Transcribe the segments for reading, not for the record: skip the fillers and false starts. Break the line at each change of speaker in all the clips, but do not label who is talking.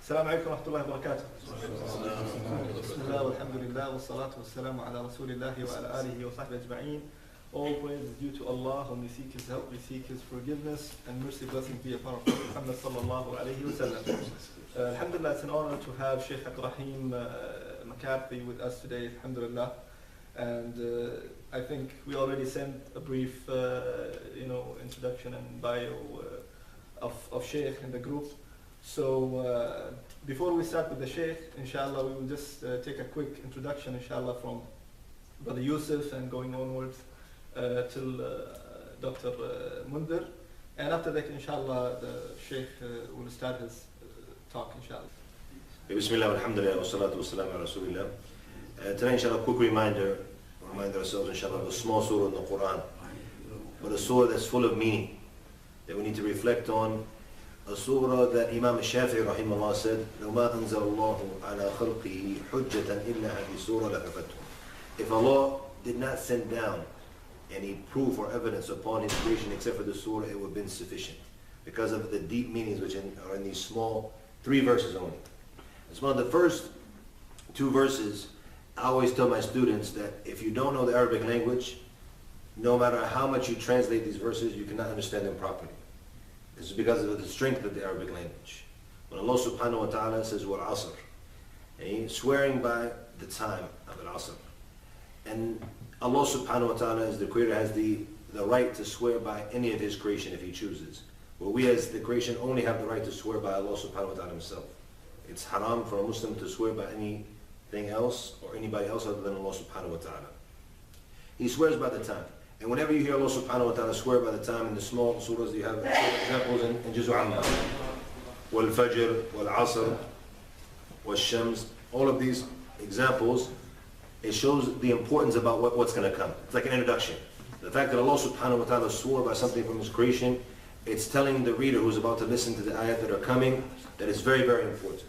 السلام عليكم ورحمة الله وبركاته. بسم الله والحمد لله والصلاة والسلام على رسول الله وعلى آله وصحبه أجمعين. All praise is due to Allah, whom we seek His help, we seek His forgiveness, and mercy, blessing be upon Prophet Muhammad sallallahu alayhi wa sallam. Alhamdulillah, it's an honor to have Sheikh Abdur-Raheem McCarthy with us today, alhamdulillah. And I think we already sent a brief introduction and bio of Sheikh in the group. So before we start with the Sheikh, inshallah, we will just take a quick introduction, inshallah, from Brother Yusuf and going onwards till Dr. Mundir. And after that, inshallah, the Sheikh will start his talk, inshallah.
Bismillah, alhamdulillah, wa salatu wa salam ala rasulillah. Today, inshallah, a quick remind ourselves, inshallah, of a small surah in the Quran, but a surah that's full of meaning that we need to reflect on. A surah that Imam Shafi'i rahimahullah said, لَوْ مَا أَنزَلَ اللَّهُ عَلَى خَلْقِهِ حُجَّةً إِلَّا هَذِهِ سُورَةٌ لَكَفَتْهُمْ. If Allah did not send down any proof or evidence upon His creation except for the surah, it would have been sufficient, because of the deep meanings which are in these small 3 verses only. It's one of the first 2 verses. I always tell my students that if you don't know the Arabic language, no matter how much you translate these verses, you cannot understand them properly. This is because of the strength of the Arabic language. When Allah subhanahu wa ta'ala says, Al-Asr, and He's swearing by the time of Al-Asr. And Allah subhanahu wa ta'ala, as the Creator, has the right to swear by any of His creation if He chooses. But we as the creation only have the right to swear by Allah subhanahu wa ta'ala Himself. It's haram for a Muslim to swear by anything else or anybody else other than Allah subhanahu wa ta'ala. He swears by the time. And whenever you hear Allah subhanahu wa ta'ala swear by the time in the small surahs, you have examples in Juzu Amma, wal Fajr, wal Asr, wal Shams. All of these examples, it shows the importance about what's going to come. It's like an introduction. The fact that Allah subhanahu wa ta'ala swore by something from His creation, it's telling the reader who's about to listen to the ayat that are coming that it's very, very important.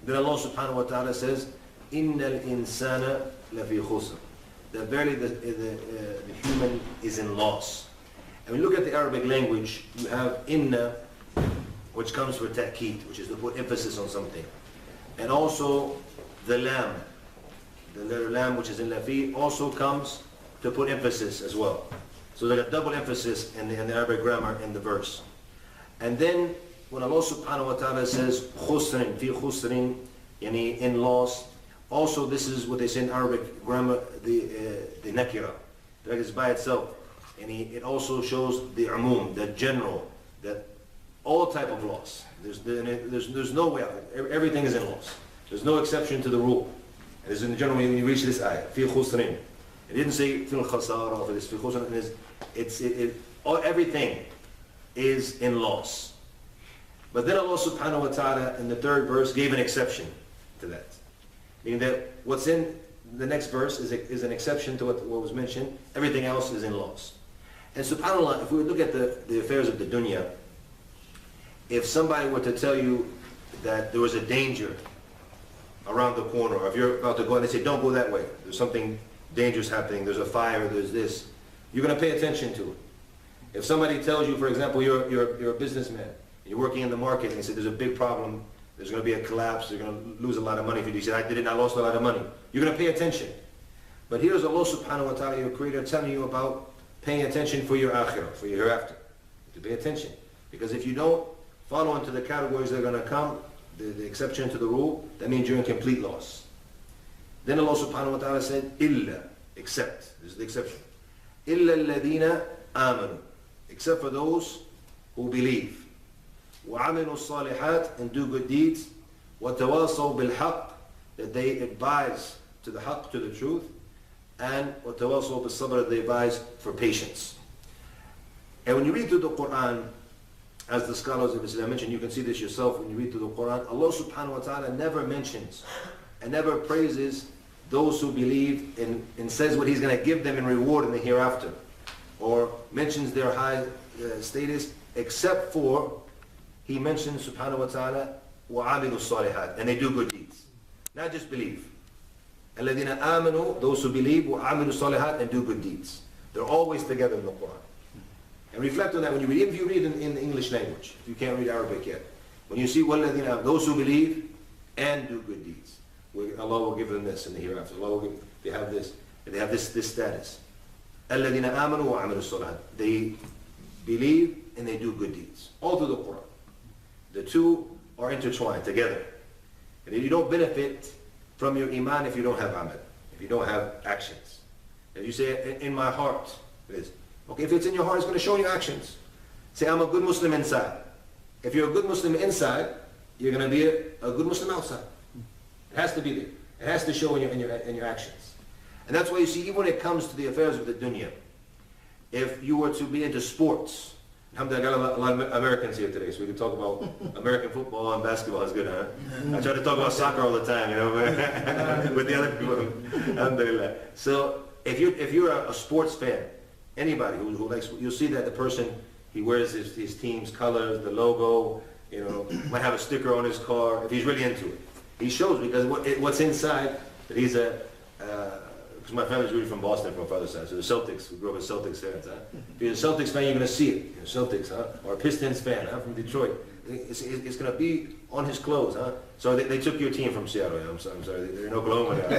Then Allah subhanahu wa ta'ala says, إِنَّ الْإِنسَانَ لَفِي خُسْرٍ. That verily the human is in loss. And when you look at the Arabic language, you have inna, which comes for ta'keed, which is to put emphasis on something. And also the lam, the letter lam, which is in lafi, also comes to put emphasis as well. So there's a double emphasis in the Arabic grammar in the verse. And then when Allah subhanahu wa ta'ala says khusrin, fi khusrin, yani in loss, also, this is what they say in Arabic grammar, the nakira. That is by itself. And it also shows the umum, the general, that all type of loss. There's no way out. Everything is in loss. There's no exception to the rule. And this is in the general when you reach this ayah, fi khusrin. It didn't say fil khasara for this, fi khusrin. Everything is in loss. But then Allah subhanahu wa ta'ala in the 3rd verse gave an exception to that. Meaning that what's in the next verse is an exception to what was mentioned. Everything else is in loss. And subhanAllah, if we look at the affairs of the dunya, if somebody were to tell you that there was a danger around the corner, or if you're about to go and they say, don't go that way, there's something dangerous happening, there's a fire, there's this, you're going to pay attention to it. If somebody tells you, for example, you're a businessman, you're working in the market, and they say there's a big problem, there's going to be a collapse, you're going to lose a lot of money. If you say, I did it and I lost a lot of money, you're going to pay attention. But here's Allah subhanahu wa ta'ala, your Creator, telling you about paying attention for your akhirah, for your hereafter. To pay attention. Because if you don't follow into the categories that are going to come, the exception to the rule, that means you're in complete loss. Then Allah subhanahu wa ta'ala said, illa, except. This is the exception. Illa alladhina amanu. Except for those who believe. وَعَمِلُوا الصَّالِحَاتِ, and do good deeds. وَتَوَاصَوْا بِالْحَقِّ, that they advise to the haqq, to the truth. And وَتَوَاصَوْا بِالصَّبْرِ, they advise for patience. And when you read through the Quran, as the scholars of Islam mentioned, you can see this yourself when you read through the Quran, Allah subhanahu wa ta'ala never mentions and never praises those who believe and says what He's going to give them in reward in the hereafter, or mentions their high status, except for He mentions subhanahu wa ta'ala وَعَمِلُوا الصَّالِحَاتِ, and they do good deeds. Not just believe. الَّذِينَ آمَنُوا, those who believe, وَعَمِلُوا الصَّالِحَاتِ, and do good deeds. They're always together in the Quran. And reflect on that when you read. If you read in the English language, if you can't read Arabic yet, When you see وَالَّذِينَ, those who believe and do good deeds, Allah will give them this in the hereafter. Allah will give, they have this status. الَّذِينَ آمَنُوا وَعَمِلُوا الصَّالِحَاتِ. They believe and they do good deeds. All through the Quran. The two are intertwined together. And you don't benefit from your iman if you don't have amal, if you don't have actions. If you say, in my heart, it is. Okay, if it's in your heart, it's going to show in your actions. Say, I'm a good Muslim inside. If you're a good Muslim inside, you're going to be a good Muslim outside. It has to be there. It has to show in your actions. And that's why you see, even when it comes to the affairs of the dunya, if you were to be into sports, alhamdulillah, I got a lot of Americans here today, so we can talk about American football and basketball. Is good, huh? I try to talk about soccer all the time, you know, with the other people. Alhamdulillah. So if you're a sports fan, anybody who likes, you'll see that the person, he wears his team's colors, the logo, you know, might have a sticker on his car, if he's really into it. He shows, because what's inside, that he's because my family's really from Boston, from my father's side, so the Celtics, we grew up as Celtics fans, huh? If you're a Celtics fan, you're going to see it. You're a Celtics, huh? Or a Pistons fan, huh? From Detroit. It's going to be on his clothes, huh? So they took your team from Seattle. I'm sorry, they're in Oklahoma now.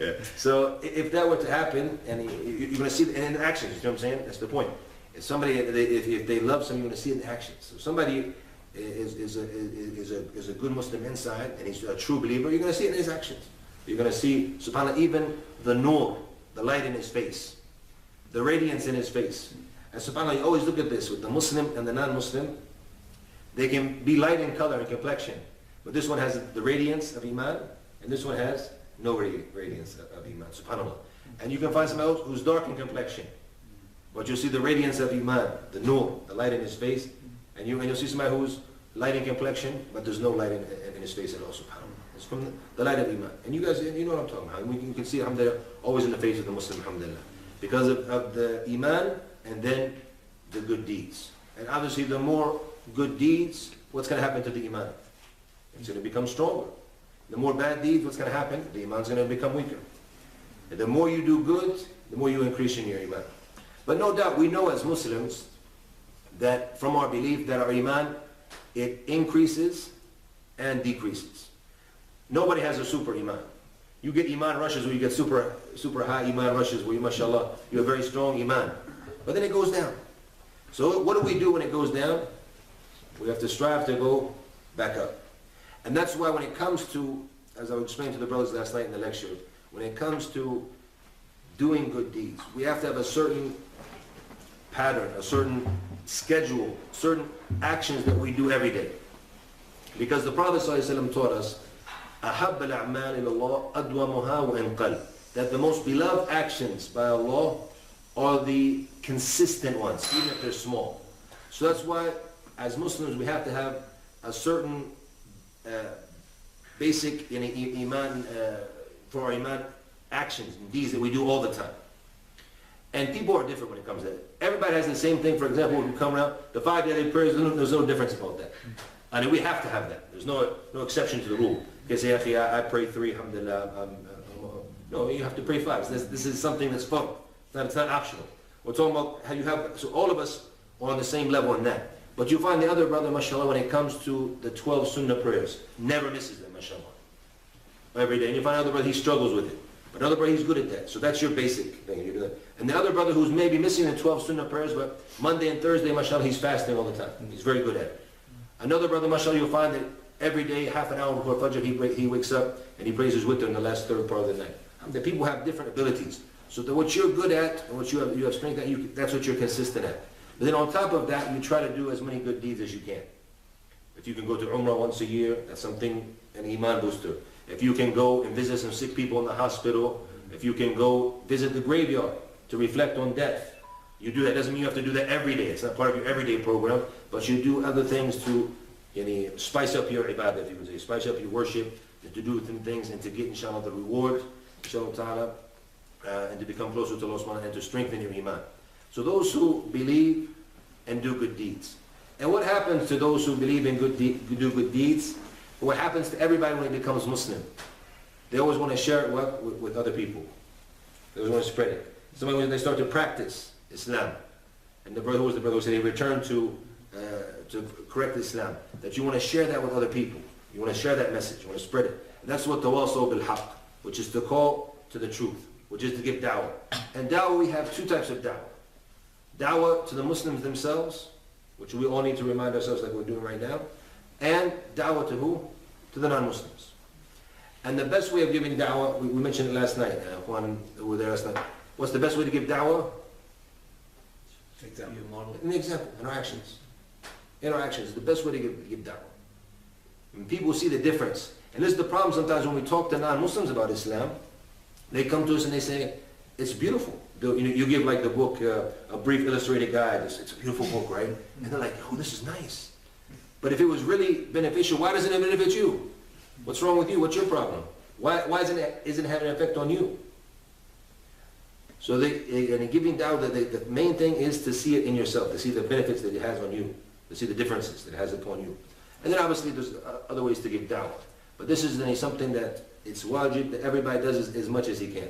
Yeah. So if that were to happen, and you're going to see it in actions, you know what I'm saying? That's the point. If somebody, if they love something, you're going to see it in actions. So if somebody is a good Muslim inside, and he's a true believer, you're going to see it in his actions. You're going to see, subhanAllah, even the nur, the light in his face, the radiance in his face. And subhanAllah, you always look at this with the Muslim and the non-Muslim. They can be light in color and complexion, but this one has the radiance of Iman, and this one has no radiance of Iman, subhanAllah. And you can find somebody else who's dark in complexion, but you'll see the radiance of Iman, the nur, the light in his face, and you'll see somebody who's light in complexion, but there's no light in his face at all, subhanAllah. It's from the light of Iman. And you guys, you know what I'm talking about. You can see, alhamdulillah, always in the face of the Muslim, alhamdulillah. Because of the Iman, and then the good deeds. And obviously the more good deeds, what's going to happen to the Iman? It's going to become stronger. The more bad deeds, what's going to happen? The Iman's going to become weaker. And the more you do good, the more you increase in your Iman. But no doubt, we know as Muslims that from our belief that our Iman, it increases and decreases. Nobody has a super Iman. You get Iman rushes where you get super high Iman rushes where you, mashallah, you have very strong Iman. But then it goes down. So what do we do when it goes down? We have to strive to go back up. And that's why when it comes to, as I explained to the brothers last night in the lecture, when it comes to doing good deeds, we have to have a certain pattern, a certain schedule, certain actions that we do every day. Because the Prophet ﷺ taught us, أَحَبَّ الْأَعْمَالِ إِلَى اللَّهِ أَدْوَمُهَا وَإِنْ قَلَّ, that the most beloved actions by Allah are the consistent ones, even if they're small. So that's why, as Muslims, we have to have a certain basic iman, for our iman actions and deeds that we do all the time. And people are different when it comes to that. Everybody has the same thing. For example, when we come around, the 5 daily prayers, there's no difference about that. I mean, we have to have that. There's no exception to the rule. You can say, I pray 3, alhamdulillah. No, you have to pray 5. So this is something that's fun. It's not optional. We're talking about how you have, so all of us are on the same level in that. But you find the other brother, mashallah, when it comes to the 12 sunnah prayers, never misses them, mashallah. Every day. And you find another brother, he struggles with it. But another brother, he's good at that. So that's your basic thing. And the other brother who's maybe missing the 12 sunnah prayers, but Monday and Thursday, mashallah, he's fasting all the time. He's very good at it. Another brother, mashallah, you'll find that every day, half an hour before Fajr, he wakes up and he prays his witr in the last third part of the night. The people have different abilities. So that what you're good at and what you have strength at, that's what you're consistent at. But then on top of that, you try to do as many good deeds as you can. If you can go to Umrah once a year, that's something, an iman booster. If you can go and visit some sick people in the hospital, if you can go visit the graveyard to reflect on death, you do that. Doesn't mean you have to do that every day. It's not part of your everyday program, but you do other things to spice up your ibadah, if you would say, spice up your worship, to do things and to get, inshallah, the reward, inshallah ta'ala, and to become closer to Allah subhanahu wa ta'ala and to strengthen your iman. So those who believe and do good deeds. And what happens to those who believe and do good deeds? What happens to everybody when it becomes Muslim? They always want to share it with other people. They always want to spread it. Somebody when they start to practice Islam, and the brother who said they return to to correct Islam, that you want to share that with other people. You want to share that message. You want to spread it. And that's what tawasaw bil haqq, which is to call to the truth, which is to give da'wah. And da'wah, we have two types of da'wah. Da'wah to the Muslims themselves, which we all need to remind ourselves like we're doing right now. And da'wah to who? To the non-Muslims. And the best way of giving da'wah, we mentioned it last night, Juan, who were there last night. What's the best way to give da'wah? An example, in our actions. In our actions, the best way to give da'wah. When people see the difference, and this is the problem sometimes when we talk to non-Muslims about Islam, they come to us and they say, it's beautiful. You give like the book, a brief illustrated guide, it's a beautiful book, right? And they're like, oh, this is nice. But if it was really beneficial, why doesn't it benefit you? What's wrong with you? What's your problem? Why isn't it having an effect on you? So in giving da'wah, the main thing is to see it in yourself, to see the benefits that it has on you, to see the differences that it has upon you. And then obviously there's other ways to give da'wah. But this is something that it's wajib that everybody does as much as he can.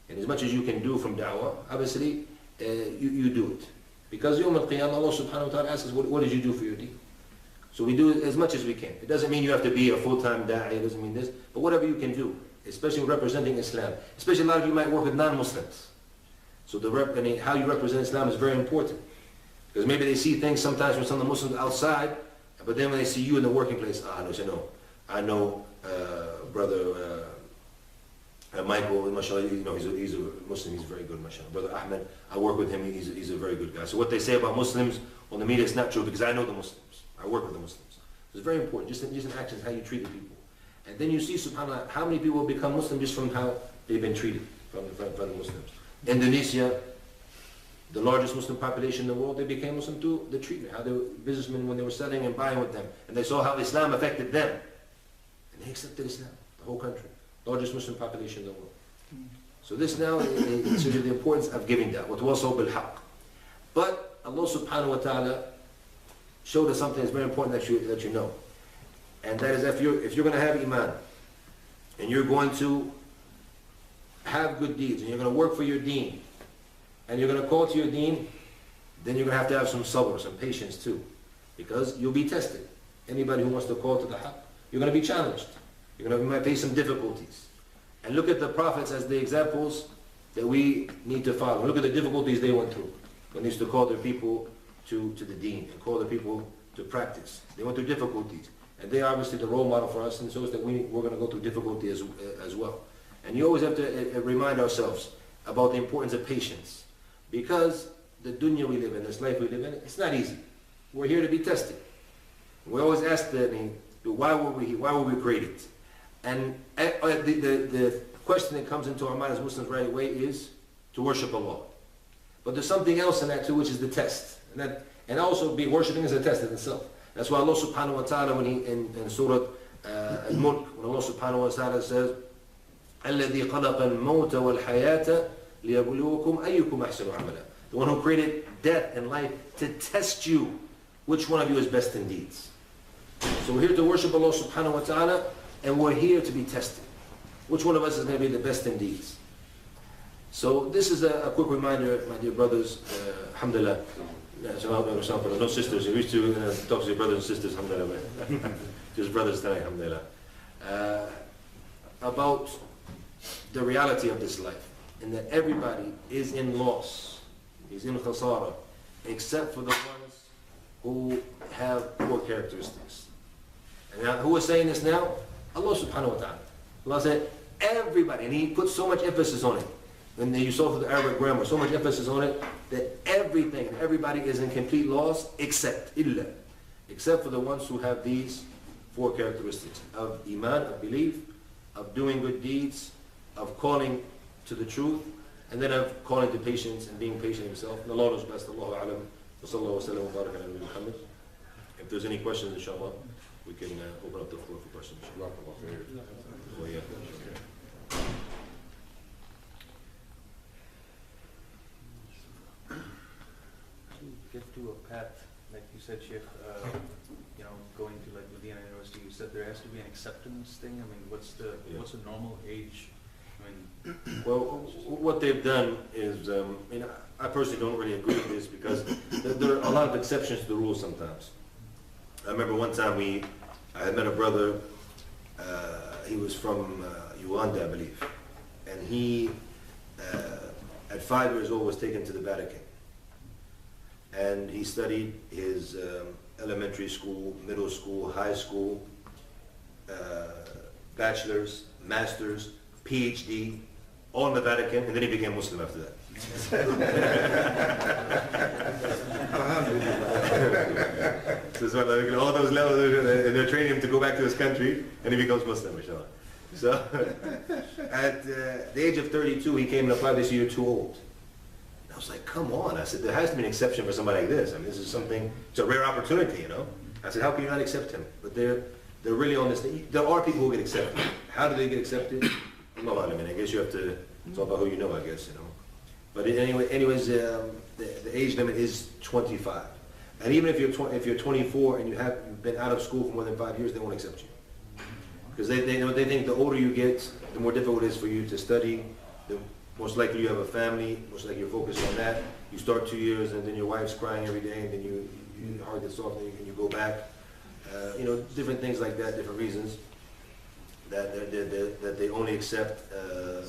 And as much as you can do from da'wah, obviously you do it. Because Yawm al-Qiyamah, Allah subhanahu wa ta'ala asks us, what did you do for your deen? So we do it as much as we can. It doesn't mean you have to be a full-time da'i, it doesn't mean this, but whatever you can do, especially representing Islam. Especially a lot of you might work with non-Muslims. So how you represent Islam is very important. Because maybe they see things sometimes from some of the Muslims outside, but then when they see you in the working place, I know brother Michael, mashallah, he's a Muslim, he's very good, mashallah. Brother Ahmed, I work with him, he's a very good guy. So what they say about Muslims on the media is not true because I know the Muslims. I work with the Muslims. So it's very important, just in actions, how you treat the people. And then you see, subhanAllah, how many people become Muslim just from how they've been treated from the Muslims. Indonesia, the largest Muslim population in the world, they became Muslim through the treatment, how the businessmen, when they were selling and buying with them, and they saw how Islam affected them. And they accepted Islam, the whole country, largest Muslim population in the world. So this now is the importance of giving da'wah, وَتَوَصَّوْا بِالْحَقِّ. But Allah subhanahu wa ta'ala showed us something that's very important that you know. And that is if you're going to have iman, and you're going to have good deeds, and you're going to work for your deen, and you're going to call to your deen, then you're going to have some sabr, some patience too. Because you'll be tested. Anybody who wants to call to the haqq, you're going to be challenged. You might face some difficulties. And look at the prophets as the examples that we need to follow. Look at the difficulties they went through when they used to call their people to the deen and call their people to practice. They went through difficulties. And they are obviously the role model for us, and so is that we're going to go through difficulty as well. And you always have to remind ourselves about the importance of patience. Because the dunya we live in, this life we live in, it's not easy. We're here to be tested. We always ask why were we created? And the question that comes into our mind as Muslims right away is to worship Allah. But there's something else in that too, which is the test. And also worshiping is a test in itself. That's why Allah subhanahu wa ta'ala, when in Surat Al-Mulk, when Allah subhanahu wa ta'ala says, الَّذِي خَلَقَ الْمَوْتَ وَالْحَيَاةَ لِيَبْلُوَكُمْ أَيُّكُمْ أَحْسَنُ عَمَلًا. The one who created death and life to test you, which one of you is best in deeds. So we're here to worship Allah subhanahu wa ta'ala, and we're here to be tested. Which one of us is going to be the best in deeds? So this is a quick reminder, my dear brothers, alhamdulillah. No sisters. You used to talk to your brothers and sisters, alhamdulillah. Just brothers tonight, alhamdulillah. About the reality of this life. And that everybody is in loss. He's in khasara. Except for the ones who have poor characteristics. And now, who is saying this now? Allah subhanahu wa ta'ala. Allah said, everybody. And He put so much emphasis on it. And you saw through the Arabic grammar, so much emphasis on it, that everybody is in complete loss except for the ones who have these four characteristics of iman, of belief, of doing good deeds, of calling to the truth, and then of calling to patience and being patient himself. And Allah knows best. Allahu a'lam. Wa sallallahu wa sallam wa baraka ala Muhammad. If there's any questions, inshallah, we can open up the floor for questions. Oh, yeah.
Get to a path, like you said, Sheikh, going to like Medina University, you said there has to be an acceptance thing. I mean, what's a normal age? I mean,
well, what they've done is, I personally don't really agree with this because there are a lot of exceptions to the rules sometimes. I remember one time I had met a brother, he was from Uganda, I believe, and he, at 5 years old, was taken to the Vatican. And he studied his elementary school, middle school, high school, bachelor's, master's, PhD, all in the Vatican, and then he became Muslim after that. So all those levels, and they're training him to go back to his country, and he becomes Muslim, inshallah. So at the age of 32, he came and applied this year too old. I was like, come on. I said, there has to be an exception for somebody like this. I mean, this is something, it's a rare opportunity, you know. I said, how can you not accept him? But they're really on this thing. There are people who get accepted. How do they get accepted? No, I mean, I guess you have to talk about who you know, I guess, you know. But anyways, the age limit is 25. And even if you're 24 and you've been out of school for more than 5 years, they won't accept you. Because they think the older you get, the more difficult it is for you to study. The most likely you have a family, most likely you're focused on that. You start 2 years and then your wife's crying every day and then your heart gets soft and you go back. You know, different things like that, different reasons that they only accept a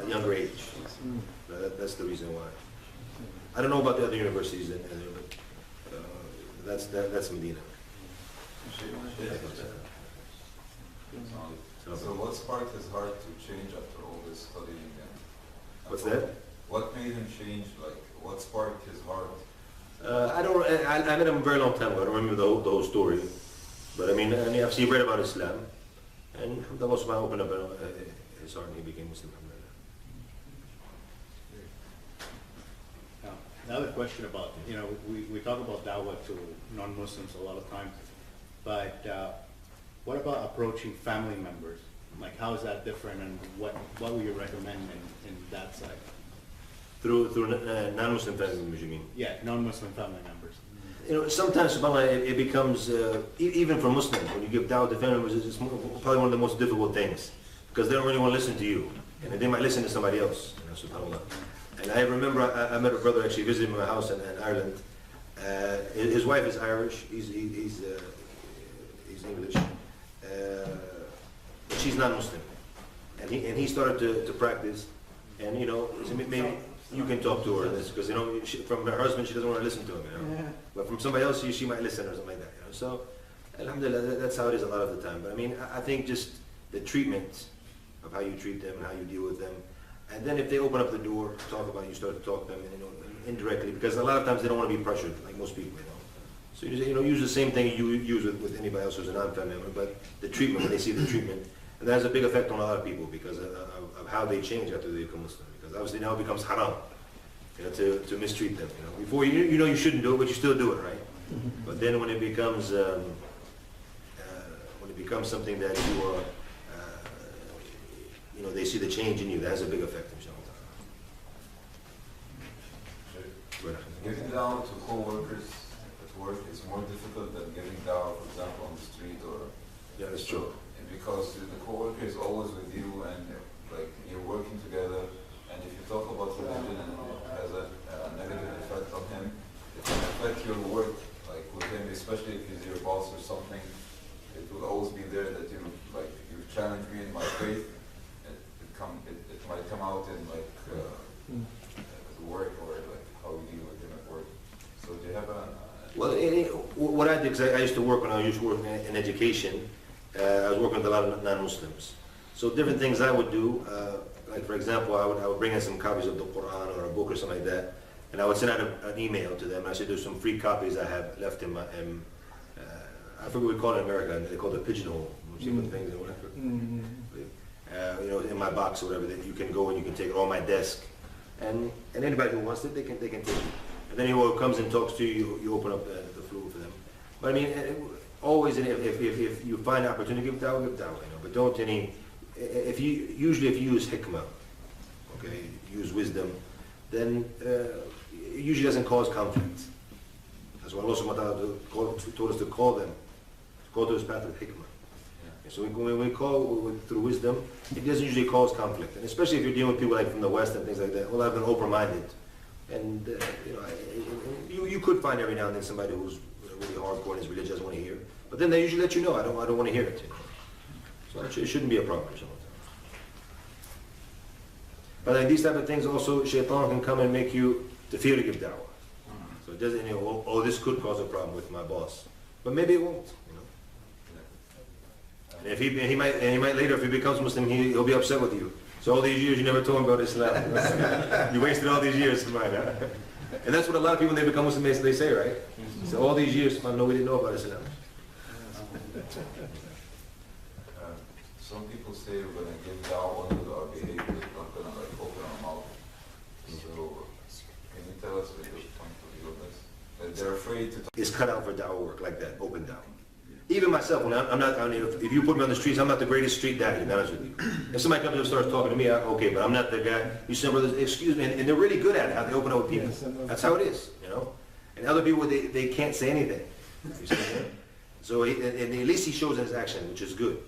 younger age. That's the reason why. I don't know about the other universities, but that's Medina.
So what sparked his heart to change after all this studying?
What's that?
What made him change? Like, what sparked his heart?
I met him a very long time ago. I don't remember the whole story. But I mean, I've read about Islam. And Allah subhanahu opened up his heart and he became Muslim.
Another question about, you know, we talk about da'wah to non-Muslims a lot of times, but what about approaching family members? Like, how is that different, and what would you recommend in that side?
Through non-Muslim family members, you mean?
Yeah, non-Muslim family members.
You know, sometimes, subhanAllah, it becomes, even for Muslims, when you give da'wah to family members, it's probably one of the most difficult things, because they don't really want to listen to you, and they might listen to somebody else, you know, subhanAllah. And I remember I met a brother actually visiting my house in Ireland. His wife is Irish, he's English, but she's not Muslim. And he started to practice, and you know, maybe you can talk to her this, because you know, from her husband she doesn't want to listen to him, you know. Yeah. But from somebody else she might listen or something like that, you know. So, alhamdulillah, that's how it is a lot of the time. But I mean, I think just the treatment of how you treat them and how you deal with them. And then if they open up the door to talk about it, you start to talk to them, and, you know, indirectly, because a lot of times they don't want to be pressured, like most people, you know. So you know, use the same thing you use with anybody else who's a non-family member, but the treatment, when they see the treatment, and that has a big effect on a lot of people because of how they change after they become Muslim. Because obviously now it becomes haram, you know, to mistreat them. You know, before you know you shouldn't do it, but you still do it, right? But then when it becomes something that you are, you know, they see the change in you, that has a big effect, inshallah.
Giving down to co-workers at work is more difficult than giving down, for example, on the street or...
Yeah, that's true.
Because the co-worker is always with you and like you're working together, and if you talk about religion and it has a negative effect on him, it can affect your work, like with him, especially if he's your boss or something. It will always be there that you challenge me in my faith. It might come out in like work or like how you deal with him at work. So do you have a...
Well, what I did, because I used to work when I used to work in education, I was working with a lot of non-Muslims. So different things I would do, like for example, I would bring in some copies of the Quran or a book or something like that, and I would send out an email to them. I said there's some free copies I have left in my, I forget what we call it in America, they call it a pigeonhole, things or whatever. You know, in my box or whatever, that you can go and you can take it on my desk, and anybody who wants it, they can take it. And then whoever comes and talks to you, you open up the floor for them. But I mean, always, if you find an opportunity, give da'wah, you know. But don't usually if you use hikmah, okay, use wisdom, then it usually doesn't cause conflict. That's why Allah subhanahu wa ta'ala told us to call them, to go to His path with hikmah. So when we call through wisdom, it doesn't usually cause conflict, and especially if you're dealing with people like from the West and things like that. Well, I've been open-minded, and you know, you could find every now and then somebody who's really hardcore in his religion, doesn't want to hear. But then they usually let you know, I don't want to hear it. So it shouldn't be a problem. But like these type of things also, shaitan can come and make you to fear to give da'wah. So it doesn't, this could cause a problem with my boss. But maybe it won't, And if he might later, if he becomes Muslim, he'll be upset with you. So all these years you never told him about Islam. You wasted all these years, man. And that's what a lot of people, when they become Muslim, they say, right? So all these years, man, no, we didn't know about Islam.
Some people say we're going to give da'wah only to our behavior, we're not going to like open our mouth. So can you tell us what your point of view on this? That they're afraid to talk.
Is cut out for da'wah work like that, open da'wah. Even myself, when I'm not, if you put me on the streets, I'm not the greatest street daddy, to be honest with you. If somebody comes up and starts talking to me, okay, but I'm not the guy. You say, brothers, excuse me, and they're really good at it, how they open up with people. That's how it is, And other people, they can't say anything. You see what I'm saying? So, and at least he shows in his action, which is good.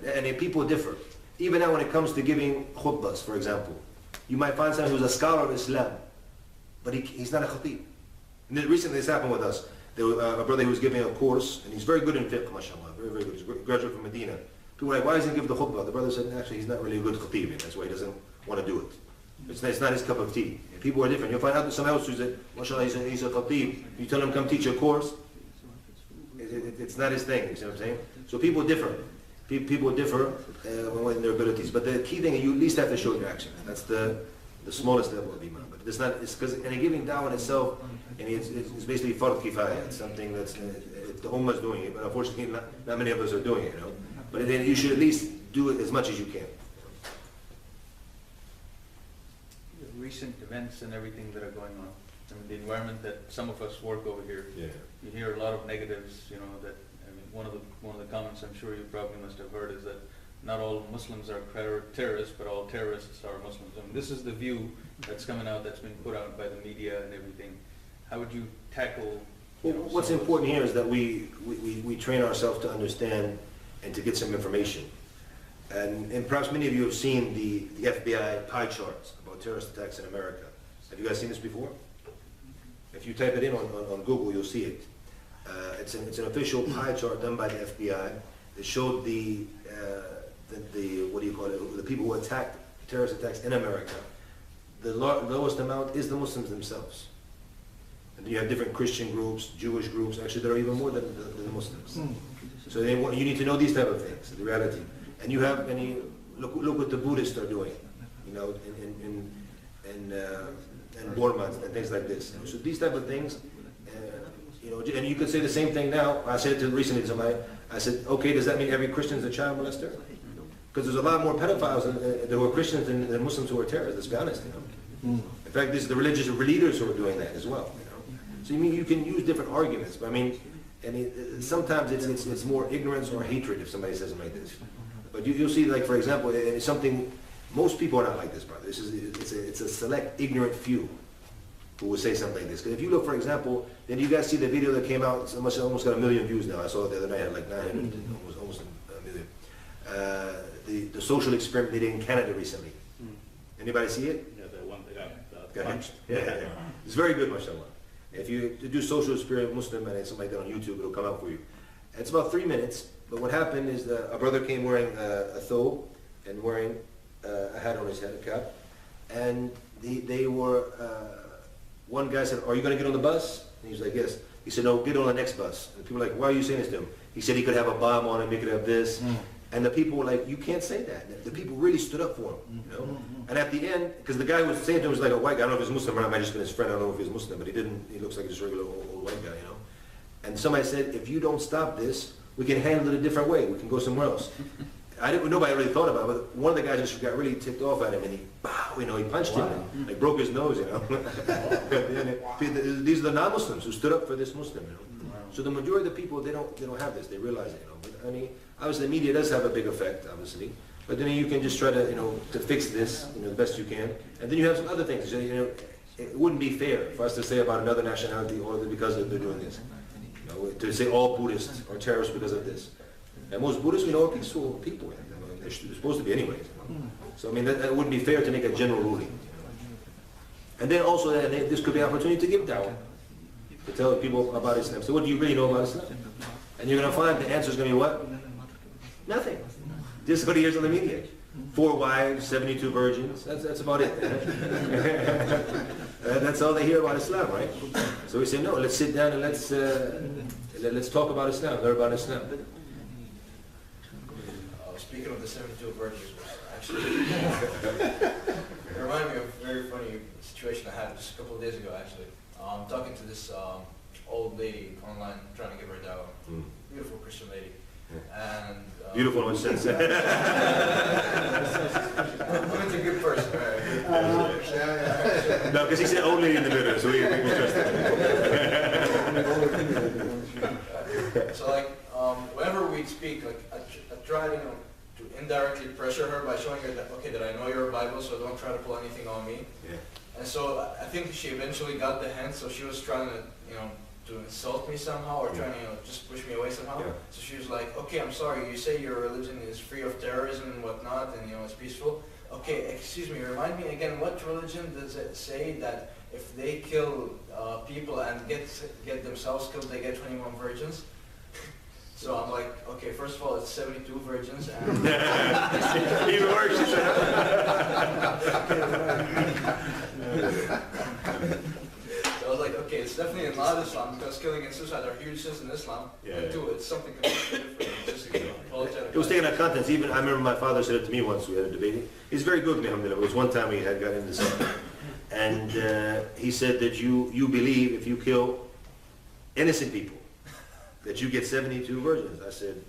And people differ. Even now when it comes to giving khutbahs, for example, you might find someone who's a scholar of Islam, but he's not a khatib. And recently this happened with us. There was a brother who was giving a course, and he's very good in fiqh, mashallah, very, very good. He's a graduate from Medina. People were like, why doesn't he give the khutbah? The brother said, actually, he's not really a good khatib, and that's why he doesn't want to do it. It's not his cup of tea. And people are different. You'll find out someone else who's mashallah, he's a khatib. You tell him, come teach a course, it's not his thing, you see what I'm saying? So people differ. People differ in their abilities. But the key thing is you at least have to show your action. That's the smallest level of iman. But it's not, it's because in a giving da'wah in itself, and it's basically fard kifaya. It's something that's, the ummah is doing it, but unfortunately not many of us are doing it, But then you should at least do it as much as you can.
Recent events and everything that are going on. I mean, the environment that some of us work over here.
Yeah.
You hear a lot of negatives, that, I mean, one of the comments I'm sure you probably must have heard is that not all Muslims are terrorists, but all terrorists are Muslims. I mean, this is the view that's coming out, that's been put out by the media and everything. How would you tackle?
What's important here is that we train ourselves to understand and to get some information. And perhaps many of you have seen the FBI pie charts about terrorist attacks in America. Have you guys seen this before? If you type it in on Google, you'll see it. It's an official pie chart done by the FBI that showed the what do you call it? The people who attacked terrorist attacks in America. The lowest amount is the Muslims themselves. And you have different Christian groups, Jewish groups. Actually, there are even more than the Muslims. So you need to know these type of things, the reality. And you have look what the Buddhists are doing, and Burmans and things like this. So these type of things, and you could say the same thing now. I said it recently to somebody. I said, okay, does that mean every Christian is a child molester? Because there's a lot more pedophiles who are Christians than Muslims who are terrorists. Let's be honest. In fact, this is the religious leaders who are doing that as well. So you can use different arguments. But sometimes it's more ignorance or hatred if somebody says it like this. But you'll see, like for example, it's something. Most people are not like this, brother. It's a select ignorant few who will say something like this. Because if you look, for example, then you guys see the video that came out. It's almost got 1 million views now. I saw it the other night, had like 900, almost 1 million. The social experiment they did in Canada recently. Anybody see it?
Yeah, the one that got
punched. Yeah. It's very good, mashallah. If you do social experiment Muslim and something like that on YouTube, it'll come out for you. It's about 3 minutes. But what happened is a brother came wearing a thobe and wearing a hat on his head, a cap, and they were. One guy said, "Are you going to get on the bus?" And he was like, "Yes." He said, "No, get on the next bus." And people were like, "Why are you saying this to him?" He said he could have a bomb on him, he could have this. And the people were like, "You can't say that." The people really stood up for him, And at the end, because the guy who was saying to him was like a white guy. I don't know if he's Muslim or not. I might have just been his friend. I don't know if he's Muslim, but he didn't. He looks like just a regular old white guy, And somebody said, "If you don't stop this, we can handle it a different way. We can go somewhere else." Nobody really thought about it, but one of the guys just got really ticked off at him, and he punched him, and, like broke his nose, These are the non-Muslims who stood up for this Muslim, So the majority of the people, they don't have this. They realize it, But obviously the media does have a big effect, obviously. But then you can just try to, to fix this, the best you can. And then you have some other things. It wouldn't be fair for us to say about another nationality or because they're doing this. To say all Buddhists are terrorists because of this. And most Buddhists we know are peaceful people. They're supposed to be anyways. So that wouldn't be fair to make a general ruling. And then also this could be an opportunity to give da'wah. to tell people about Islam. So what do you really know about Islam? And you're going to find the answer is going to be what? Nothing. Just what he hears on the media. 4 wives, 72 virgins. That's about it. That's all they hear about Islam, right? So we say, no, let's sit down and let's talk about Islam, learn about Islam.
Speaking of the 72 virgins, actually, it reminded me of a very funny situation I had just a couple of days ago, actually. I'm talking to this old lady online, trying to give her a dawah. Beautiful Christian lady. And
Beautiful in what sense?
I'm a good person, right?
No, because he said old lady in the middle, so we trust him.
So like, whenever we speak, like I try, to indirectly pressure her by showing her that, okay, that I know your Bible, so don't try to pull anything on me.
Yeah.
And so I think she eventually got the hint, so she was trying to, to insult me somehow, or trying to, just push me away somehow.
Yeah.
So she was like, okay, I'm sorry, you say your religion is free of terrorism and whatnot, and it's peaceful. Okay, excuse me, remind me again, what religion does it say that if they kill people and get themselves killed, they get 21 virgins? So I'm like, okay, first of all, it's 72 virgins, and
Even worse, she said.
so I was like, okay, it's definitely not Islam, because killing and suicide are huge sins in Islam.
Yeah.
And two, it's something completely different. It's just, apologetic.
It was taken out of context. Even I remember my father said it to me once. We had a debate. He's very good, alhamdulillah. It was one time we had got into something, and he said that you believe if you kill innocent people, that you get 72 virgins. I said,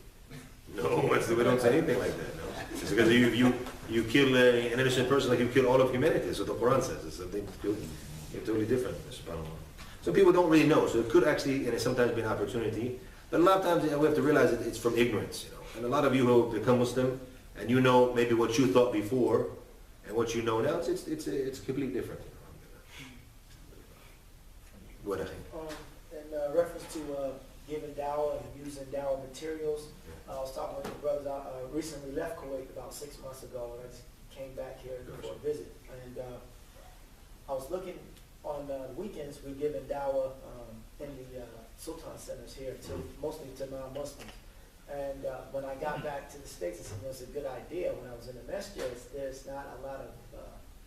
no, we don't say anything like that. No. It's because you kill an innocent person like you kill all of humanity. That's what the Quran says. It's something totally different. So people don't really know. So it could actually, and it sometimes be an opportunity. But a lot of times we have to realize that it's from ignorance. And a lot of you who have become Muslim, and you know maybe what you thought before, and what you know now, it's completely different. What I think.
In reference to giving dawah and using dawah materials, I was talking with the brothers. I recently left Kuwait about 6 months ago, and I just came back here for a visit. And I was looking on the weekends. We're giving dawah in the Sultan centers here, mostly to non-Muslims. And when I got back to the States, I said, it's a good idea. When I was in the masjids, there's not a lot of,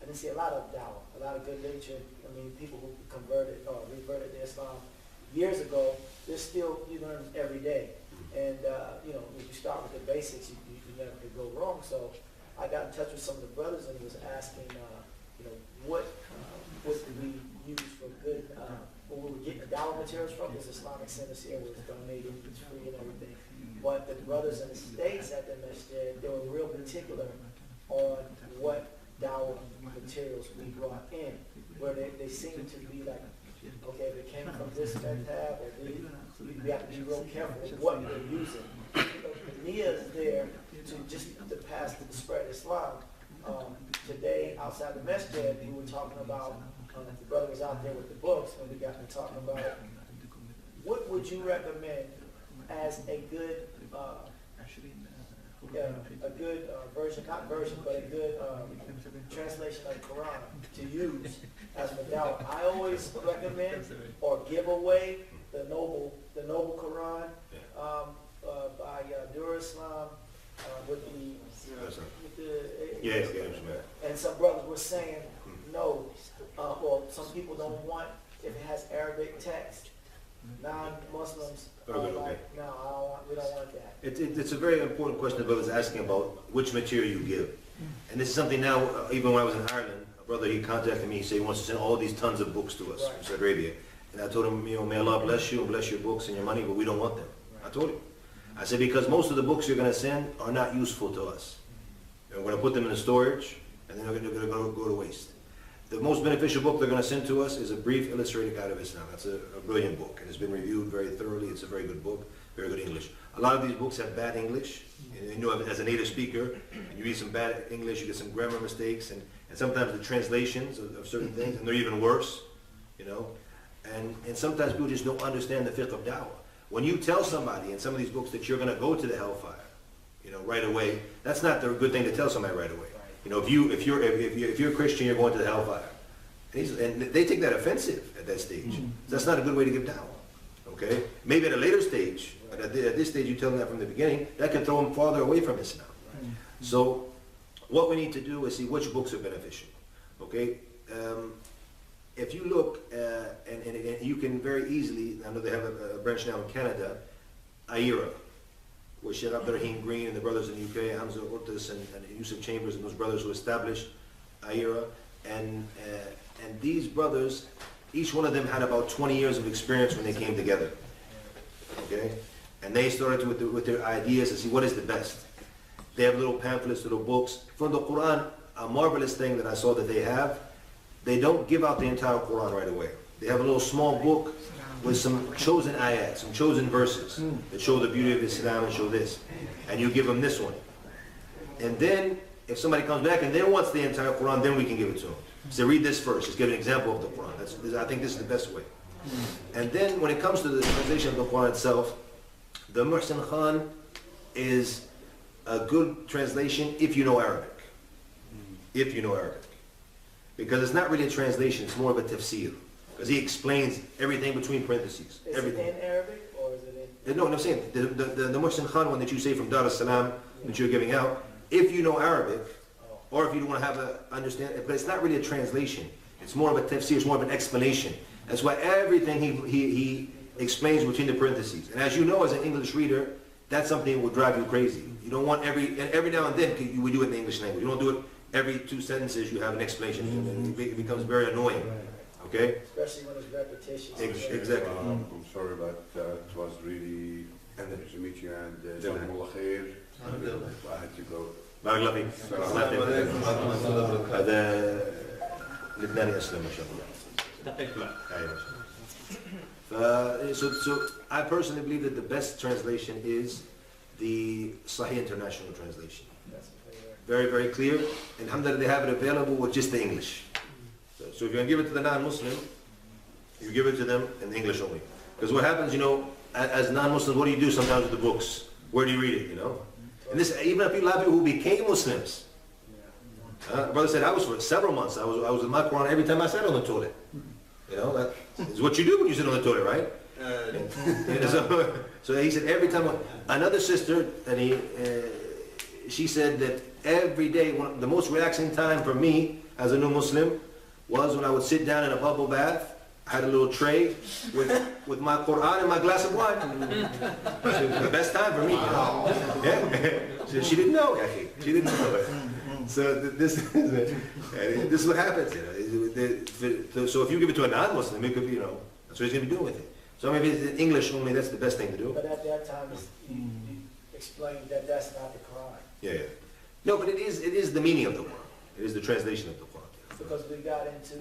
I didn't see a lot of dawah, a lot of good literature. I mean, people who converted or reverted to Islam years ago. There's still, you learn every day. And, if you start with the basics, you never could go wrong. So I got in touch with some of the brothers and was asking, what do we use for good, where we were getting the dawah materials from, because Islamic Centers here was donated, it's free and everything. But the brothers in the States at the masjid, they were real particular on what dawah materials we brought in, where they seemed to be like, okay, if it came from this madhab, or we have to be real careful with what we're using. The Nia is there to pass to the spread of Islam. Today, outside the masjid, we were talking about, the brother was out there with the books, and we got to talking about what would you recommend as a good version, not version, but a good translation of the Quran to use as a dawah. I always recommend or give away the noble Quran by Abdur-Raheem with the and some brothers were saying no, or some people don't want if it has Arabic text. Non-Muslims are like, no, we don't want that.
It's a very important question the brother is asking about which material you give. And this is something now, even when I was in Ireland, a brother, he contacted me, he said he wants to send all these tons of books to us from Saudi Arabia. And I told him, may Allah bless you and bless your books and your money, but we don't want them. I told him. I said, because most of the books you're going to send are not useful to us. We're going to put them in the storage, and then they're going to go to waste. The most beneficial book they're going to send to us is a brief illustrated guide of Islam. That's a brilliant book, and it's been reviewed very thoroughly. It's a very good book, very good English. A lot of these books have bad English. As a native speaker, and you read some bad English, you get some grammar mistakes, and sometimes the translations of certain things, and they're even worse, And sometimes people just don't understand the fiqh of dawah. When you tell somebody in some of these books that you're going to go to the hellfire, right away, that's not the good thing to tell somebody right away. If you're a Christian, you're going to the hellfire, And they take that offensive at that stage. That's not a good way to give dawah. Okay? Maybe at a later stage, but at this stage you tell them that from the beginning, that could throw them farther away from Islam. So what we need to do is see which books are beneficial. Okay? If you look, and you can very easily, I know they have a branch now in Canada, IERA, with Sheikh Abdur-Raheem Green and the brothers in the UK, Hamza Ortis and Yusuf Chambers and those brothers who established IERA. And these brothers, each one of them had about 20 years of experience when they came together. Okay? And they started with their ideas to see what is the best. They have little pamphlets, little books. From the Quran, a marvelous thing that I saw that they have, they don't give out the entire Quran right away. They have a little small book with some chosen ayat, some chosen verses that show the beauty of Islam and show this. And you give them this one. And then, if somebody comes back and then wants the entire Quran, then we can give it to them. So read this first, just give an example of the Quran. I think this is the best way. And then when it comes to the translation of the Quran itself, the Muhsin Khan is a good translation if you know Arabic. If you know Arabic. Because it's not really a translation, it's more of a tafsir. Because he explains everything between parentheses.
Is
Everything.
it in Arabic or is it in?
No, I'm saying, the Muhsin Khan one that you say from Dar es Salaam, that you're giving out, if you know Arabic, or if you don't want to have a understand, but it's not really a translation. It's more of a tafsir, it's more of an explanation. That's why everything he explains between the parentheses. And as you know, as an English reader, that's something that will drive you crazy. You don't want every now and then we do it in the English language. You don't do it every 2 sentences. You have an explanation, and it becomes very annoying. Okay?
Especially when it's repetitious.
Exactly.
I'm sorry, but it was really nice to meet you, and Jazakumullah khair. I had to go.
بارك الله فيك.
السلام عليكم ورحمة الله وبركاته.
هذا لبناني أسلم ما شاء الله. أيوة ما شاء الله. So I personally believe that the best translation is the Sahih International Translation. Very, very clear. And alhamdulillah, they have it available with just the English. So if you're going to give it to the non-Muslim, you give it to them in English only. Because what happens, you know, as non-Muslims, what do you do sometimes with the books? Where do you read it, you know? And this, even a lot of people who became Muslims. Brother said, I was for several months, I was in my Quran every time I sat on the toilet. You know, that is what you do when you sit on the toilet, right? So he said every time. Another sister, and she said that every day, the most relaxing time for me as a new Muslim was when I would sit down in a bubble bath. I had a little tray with my Quran and my glass of wine. The best time for me. You know? Yeah. So she didn't know. She didn't know it. So this is what happens. You know? So if you give it to a non-Muslim, it could be, you know, that's what he's going to be doing with it. So maybe it's English only, that's the best thing to do.
But at that time, you explained that that's not the Quran.
Yeah. No, but it is the meaning of the Quran. It is the translation of the Quran.
Because we got into,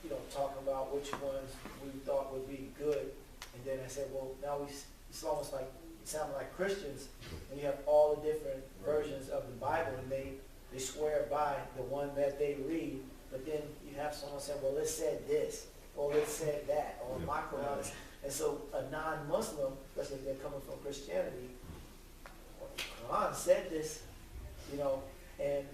you know, talking about which ones we thought would be good. And then I said, well, now it's almost like, it sounded like Christians. And you have all the different versions of the Bible, and they swear by the one that they read. But then you have someone say, well, it said this, or it said that, or my Quran. And so a non-Muslim, especially if they're coming from Christianity, well, the Quran said this, you know, and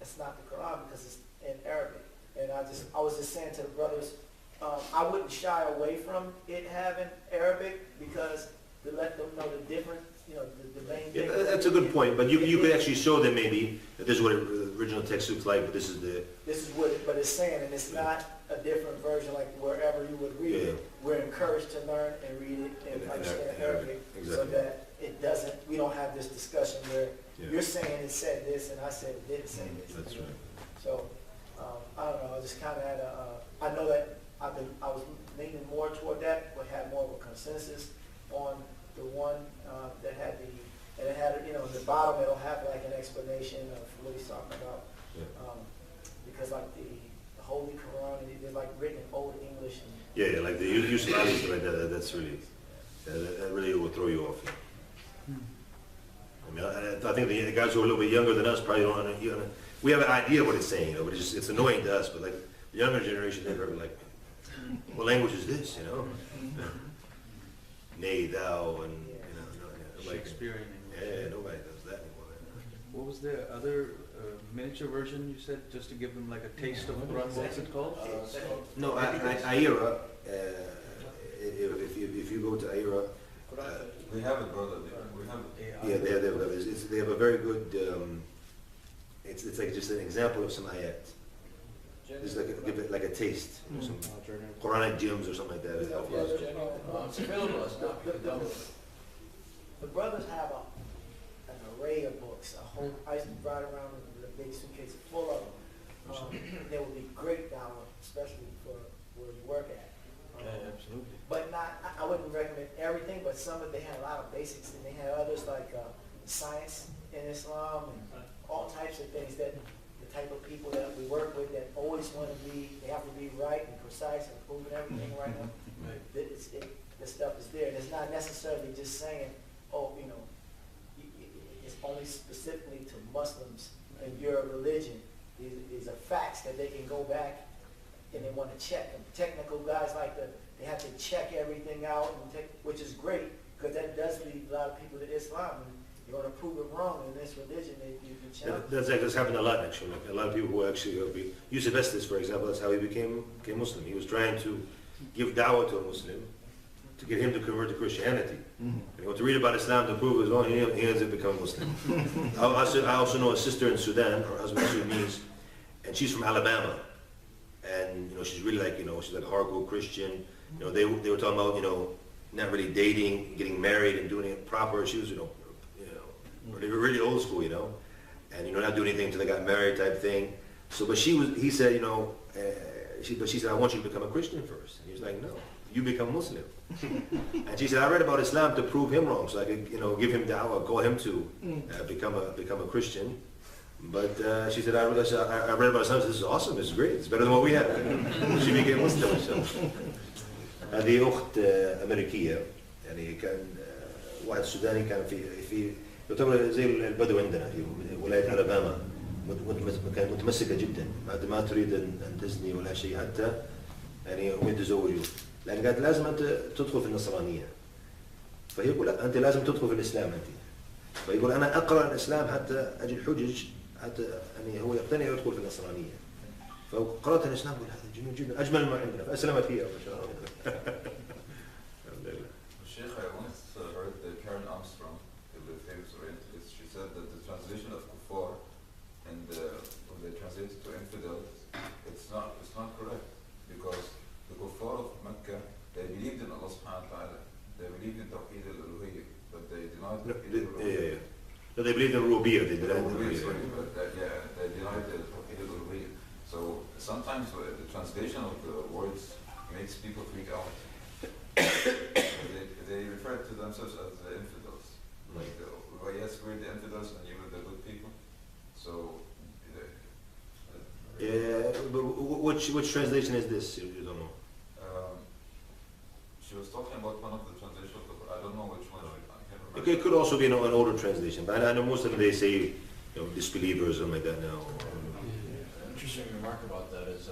it's not the Quran because it's in Arabic. And I was just saying to the brothers, I wouldn't shy away from it having Arabic because to let them know the difference, you know, the main thing.
Yeah, that's a good point, but you could actually show them maybe that this is what the original text looks like, but this is what,
but it's saying, and it's not a different version like wherever you would read it. We're encouraged to learn and read it and understand Arabic, so that it doesn't, we don't have this discussion where you're saying it said this and I said it didn't say this.
That's right.
So, I don't know, I just kind of had I know that I was leaning more toward that, but had more of a consensus on the one that had and it had, you know, the bottom it'll have like an explanation of what he's talking about. Because like the Holy Quran, they're like written in Old English. And
like the use of language like that, that's really, that really will throw you off. I mean, I think the guys who are a little bit younger than us probably don't, we have an idea what it's saying, you know, but it's annoying to us, but like the younger generation, they're very like, what language is this, you know? Nay, thou, and, you know, like,
Shakespearean.
yeah, nobody does that anymore.
What was the other miniature version you said, just to give them like a taste of Quran? What's it called?
No, Aira, if you go to Aira,
We have it, brother. We have it.
yeah, they have a very good, it's like just an example of some ayat. It's like give it like a taste, some Quranic gems or something like that.
It's available. It's not being downloaded.
The brothers have an array of books. I used to ride around with a big suitcase full of them. They would be great now, especially for where you work at.
Absolutely.
But I wouldn't recommend everything, but some of they had a lot of basics, and they had others like science in Islam and all types of things that the type of people that we work with that always want to they have to be right and precise and proving everything right now. The stuff is there. And it's not necessarily just saying, oh, it's only specifically to Muslims and your religion. These are facts that they can go back and they want to check. And technical guys they have to check everything out, which is great, because that does lead a lot of people to Islam. And you want to prove it wrong in this religion, you can challenge.
That's happened a lot actually. Like a lot of people who actually Yusuf Estes, for example, that's how he became Muslim. He was trying to give da'wah to a Muslim to get him to convert to Christianity. And he wanted to read about Islam to prove his own. He ends up becoming Muslim. I also know a sister in Sudan. Her husband is Sudanese, and she's from Alabama. And she's really like she's like a hardcore Christian. They were talking about not really dating, getting married, and doing it proper. She was they were really old school, and not doing anything until they got married type thing. So, but he said, she said, I want you to become a Christian first. And he was like, no, you become Muslim. And she said, I read about Islam to prove him wrong, so I could give him da'wah, call him to become a Christian. But she said, I read about Islam. This is awesome. This is great. It's better than what we had. She became Muslim. هذه أخت أمريكية يعني كان واحد سوداني كان في يعتبر زي البدو عندنا في ولاية ألاباما كانت متمسكة جدا ما تريد أن تزني ولا شيء حتى يعني هم يتزوجوا لأن قالت لازم أنت تدخل في النصرانية فيقول لا أنت لازم تدخل في الإسلام أنت فيقول أنا أقرأ الإسلام حتى أجل حجج حتى يعني هو يقتنع ويدخل في النصرانية فقرأت الإسلام قال هذا جميل جدا أجمل ما عندنا فأسلمت فيها ما شاء الله.
Sheikh, I once heard Karen Armstrong, the famous Orientalist. She said that the translation of kuffar and when they translate it to infidels, it's not correct because the kuffar of Mecca they believed in Allah Subhanahu wa Taala, they believed in Tawheed al-Uluhiyyah, but they denied Tawheed al-Uluhiyyah.
No, they believed in Rubiyyah. They denied
they denied the Tawheed al-Uluhiyyah. So sometimes the translation of the words makes people freak out. They refer to themselves as the infidels. Like, well, yes, we're the infidels and you are the good people. So,
but which translation is this? You don't know.
She was talking about one of the translations. I don't know which one. I can't remember.
It could also be an older translation, but I know most of them they say disbelievers or something like that now.
Interesting remark about that is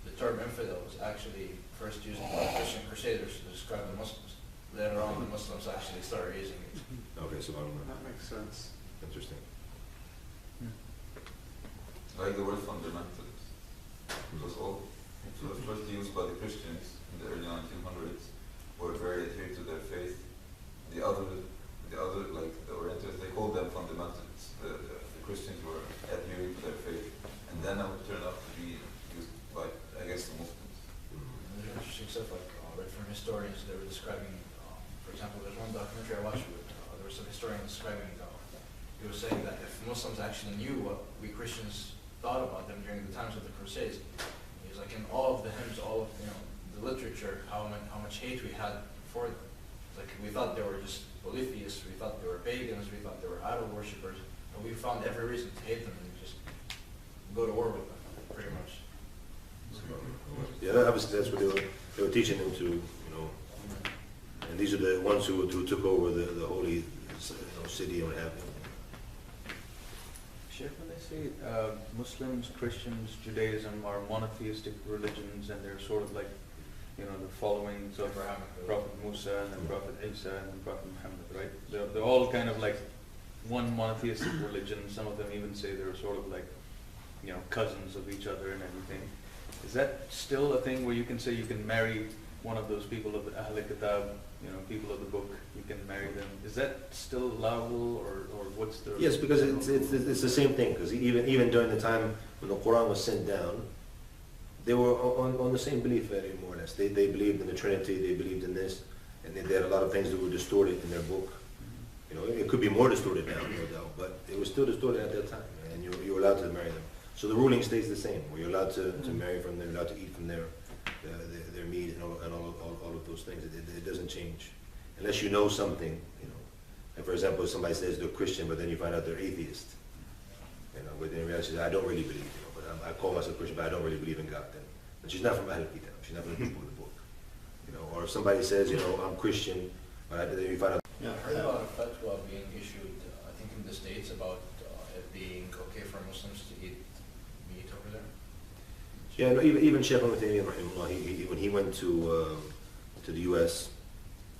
the term infidel was actually first used by Christian crusaders to describe the Muslims. Later on, the Muslims actually started using it.
Okay, so
That makes sense.
interesting.
Like the word fundamentalist. It was first used by the Christians in the early 1900s, who were very adhered to their faith. The other, like the Orientalists, they called them fundamentalists. The Christians were adhering to their faith, and then it would turn out to be used by, I guess, the Muslims.
There's interesting stuff like read from historians. They were describing, for example, there's one documentary I watched. There was some historian describing. He was saying that if Muslims actually knew what we Christians thought about them during the times of the Crusades, he was like in all of the hymns, all of the literature, how much hate we had for them. Like we thought they were just polytheists, we thought they were pagans, we thought they were idol worshippers, and we found every reason to hate them and just go to war with them, pretty much.
Yeah, obviously that's what they were teaching them to, and these are the ones who took over the holy city and what have you.
Sheikh, when they say Muslims, Christians, Judaism are monotheistic religions and they're sort of like, the followings of Prophet Musa and then Prophet Isa and then Prophet Muhammad, right? They're all kind of like one monotheistic religion. Some of them even say they're sort of like, you know, cousins of each other and everything. Is that still a thing where you can say you can marry one of those people of the Ahl Kitab, you know, people of the book, you can marry them? Is that still allowable, or what's the...
Yes, because it's the same thing, because even during the time when the Quran was sent down, they were on the same belief, more or less. They believed in the Trinity, they believed in this, and they had a lot of things that were distorted in their book. You know, it could be more distorted now, no doubt, but it was still distorted at that time, and you were allowed to marry them. So the ruling stays the same, where you're allowed to marry from them, you're allowed to eat from their meat and all of those things. It doesn't change. Unless you know something, you know. Like for example, if somebody says they're Christian, but then you find out they're atheist. You know, but in reality, I don't really believe, you know, but I call myself Christian, but I don't really believe in God then. But she's not from Ahl Kitab, she's not from the people of the book. You know, or if somebody says, you know, I'm Christian, but then you find out.
I heard about a fatwa being issued, I think in the States, about it being okay for Muslims to eat meat over there.
Yeah, no, even Sheikh when he went to the U.S.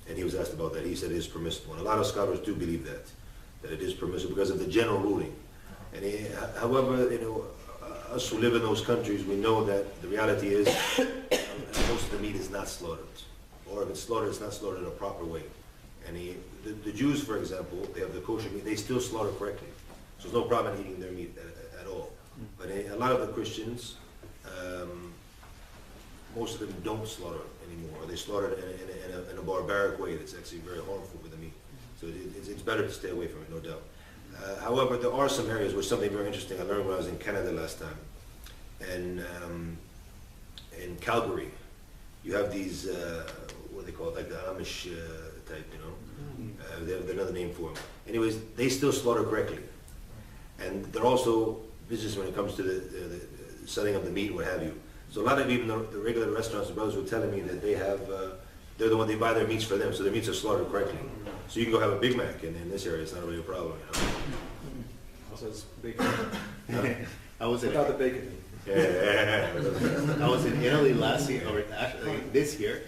and he was asked about that, he said it is permissible. And a lot of scholars do believe that it is permissible because of the general ruling. And however, you know, us who live in those countries, we know that the reality is most of the meat is not slaughtered. Or if it's slaughtered, it's not slaughtered in a proper way. And the Jews, for example, they have the kosher meat, they still slaughter correctly. So there's no problem in eating their meat at all. But a lot of the Christians, most of them don't slaughter anymore. They slaughter it in a barbaric way that's actually very harmful for the meat. So it's better to stay away from it, no doubt. However, there are some areas where something very interesting I learned when I was in Canada last time. And in Calgary, you have these, what do they call it, like the Amish type, you know. They have another name for them. Anyways, they still slaughter correctly. And they're also vicious when it comes to the selling of the meat and what have you. So a lot of even the regular restaurants, the brothers were telling me that they have, they're the one, they buy their meats for them, so their meats are slaughtered correctly. So you can go have a Big Mac, and in this area, it's not really a problem, you know.
Also, it's bacon.
I was in,
Without the bacon.
I was in Italy last year, or actually this year,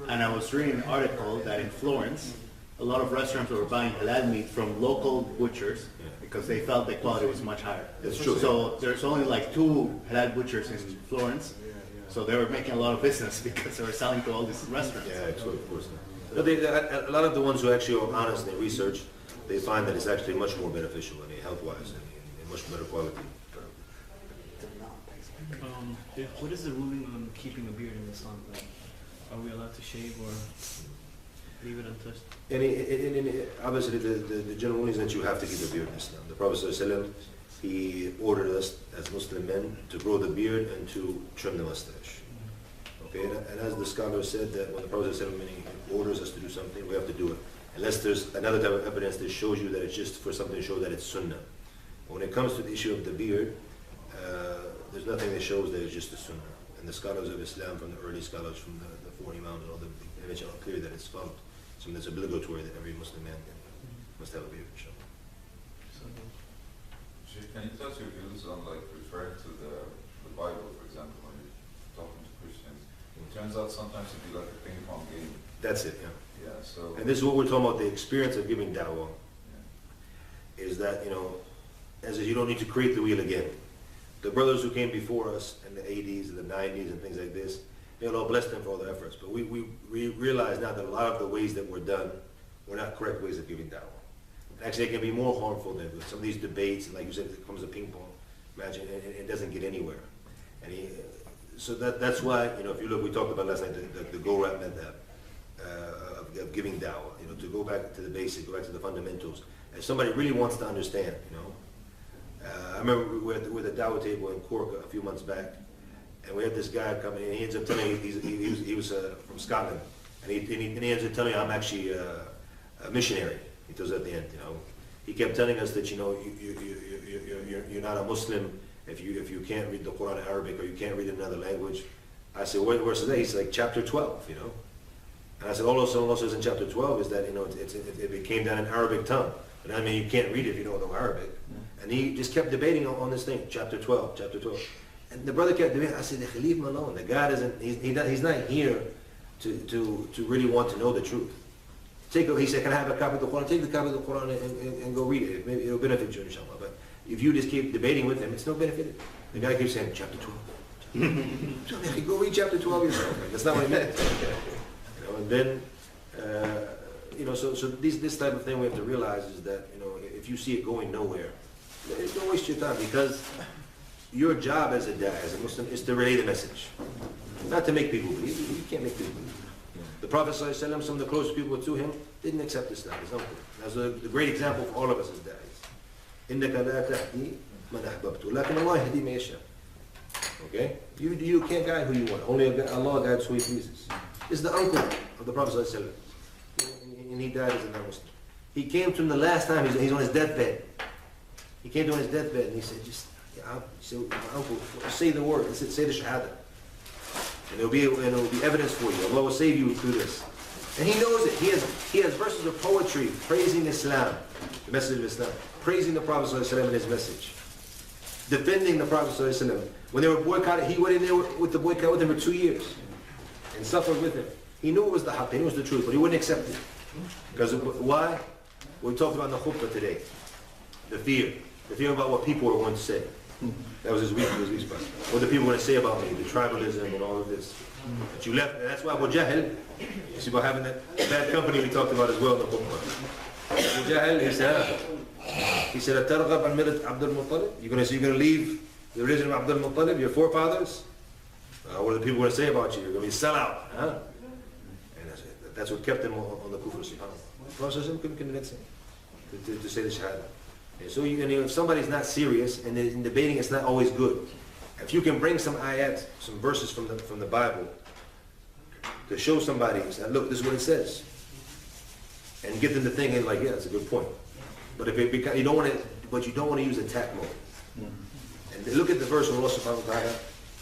and I was reading an article that in Florence, a lot of restaurants were buying halal meat from local butchers because they felt the quality was much higher.
That's true.
So there's only like 2 halal butchers in Florence, so they were making a lot of business because they were selling to all these restaurants.
Yeah, of course. No, a lot of the ones who actually are honest in their research, they find that it's actually much more beneficial health-wise and much better quality.
What is the ruling on keeping a beard in Islam? Like, are we allowed to shave or leave it untouched?
Obviously, the general ruling is that you have to keep a beard in Islam. The Prophet ﷺ, he ordered us as Muslim men to grow the beard and to trim the mustache. Okay, and as the scholar said, that when the Prophet ﷺ orders us to do something, we have to do it. Unless there's another type of evidence that shows you that it's just for something to show that it's sunnah. When it comes to the issue of the beard, there's nothing that shows that it's just a sunnah. And the scholars of Islam, from the early scholars, from the 40 Imams and all, they mention clear that it's felt. Something that's obligatory that every Muslim man must have a beard, inshallah.
Sheikh, can you touch your views on like referring to the Bible, for example, when you're talking to Christians? It turns out sometimes to be like a ping pong game.
That's it, yeah.
Yeah, so...
And this is what we're talking about, the experience of giving da'wah, is that, you know, as you don't need to create the wheel again. The brothers who came before us in the 80s and the 90s and things like this, may Allah bless them for all their efforts. But we realize now that a lot of the ways that were done were not correct ways of giving da'wah. Actually, it can be more harmful than with some of these debates, and like you said, it comes a ping pong match, and it doesn't get anywhere. And so that's why, you know, if you look, we talked about last night the go-round method of giving da'wah, you know, to go back to the basics, go back to the fundamentals. If somebody really wants to understand, you know, I remember we were at the da'wah table in Cork a few months back, and we had this guy come in, and he ends up telling me he was from Scotland, and he ends up telling me I'm actually a missionary. He tells at the end, you know, he kept telling us that, you know, you're not a Muslim if you can't read the Quran in Arabic or you can't read it in another language. I said, where's that? He's like chapter 12, you know. And I said, all Allah says in chapter 12 is that, you know, it came down in Arabic tongue. And I mean, you can't read it if you don't know Arabic. And he just kept debating on this thing, chapter 12. And the brother kept debating. I said, leave him alone. The guy doesn't, he's not here to really want to know the truth. he said, can I have a copy of the Quran? Take the copy of the Quran and go read it. Maybe it'll benefit you, inshallah. But if you just keep debating with him, it's no benefit. The guy keeps saying, chapter 12. Go read chapter 12 yourself. That's not what he meant. And then, so this type of thing we have to realize is that, if you see it going nowhere, don't waste your time, because your job as a Muslim is to relay the message, not to make people believe. You can't make people believe. The Prophet ﷺ, some of the closest people to him, didn't accept Islam. His uncle. That's a great example for all of us as da'is. إِنَّكَ لَا تَهْدِي مَنْ أَحْبَبْتُ لَكِنَّ اللَّهَ يَهْدِي مَن يَشَاءُ. Okay? You can't guide who you want. Only Allah guides who He pleases. This is the uncle of the Prophet ﷺ. And he died as a non-Muslim. He came to him the last time, he's on his deathbed. He came to him on his deathbed and he said, uncle, say the word, say the shahada. And it'll be evidence for you. Allah will save you through this. And he knows it. He has verses of poetry praising Islam, the message of Islam, praising the Prophet ﷺ and his message, defending the Prophet ﷺ. When they were boycotted, he went in there with the boycott with them for 2 years and suffered with him. He knew it was the haqq, he knew it was the truth, but he wouldn't accept it. Because why? We talked about in the khutbah today. The fear about what people are going to say. That was his weak spot. What the people are going to say about me, the tribalism and all of this. But you left, and that's why Abu Jahl, you see about having that bad company we talked about as well in the khutbah. Abu Jahl, he said, "Atarghab an millat Abdur-Muttalib? You're going to leave the religion of Abdur-Muttalib, your forefathers? What are the people going to say about you? You're going to be a sellout, huh?" And that's what kept him on the kufr. The Prophet couldn't convince him to say the shahada. And so if somebody's not serious and in debating, it's not always good. If you can bring some ayat, some verses from the Bible to show somebody, say, look, this is what it says, and get them to thinking like, yeah, that's a good point. But if you don't want to use attack mode. And look at the verse where Allah subhanahu wa ta'ala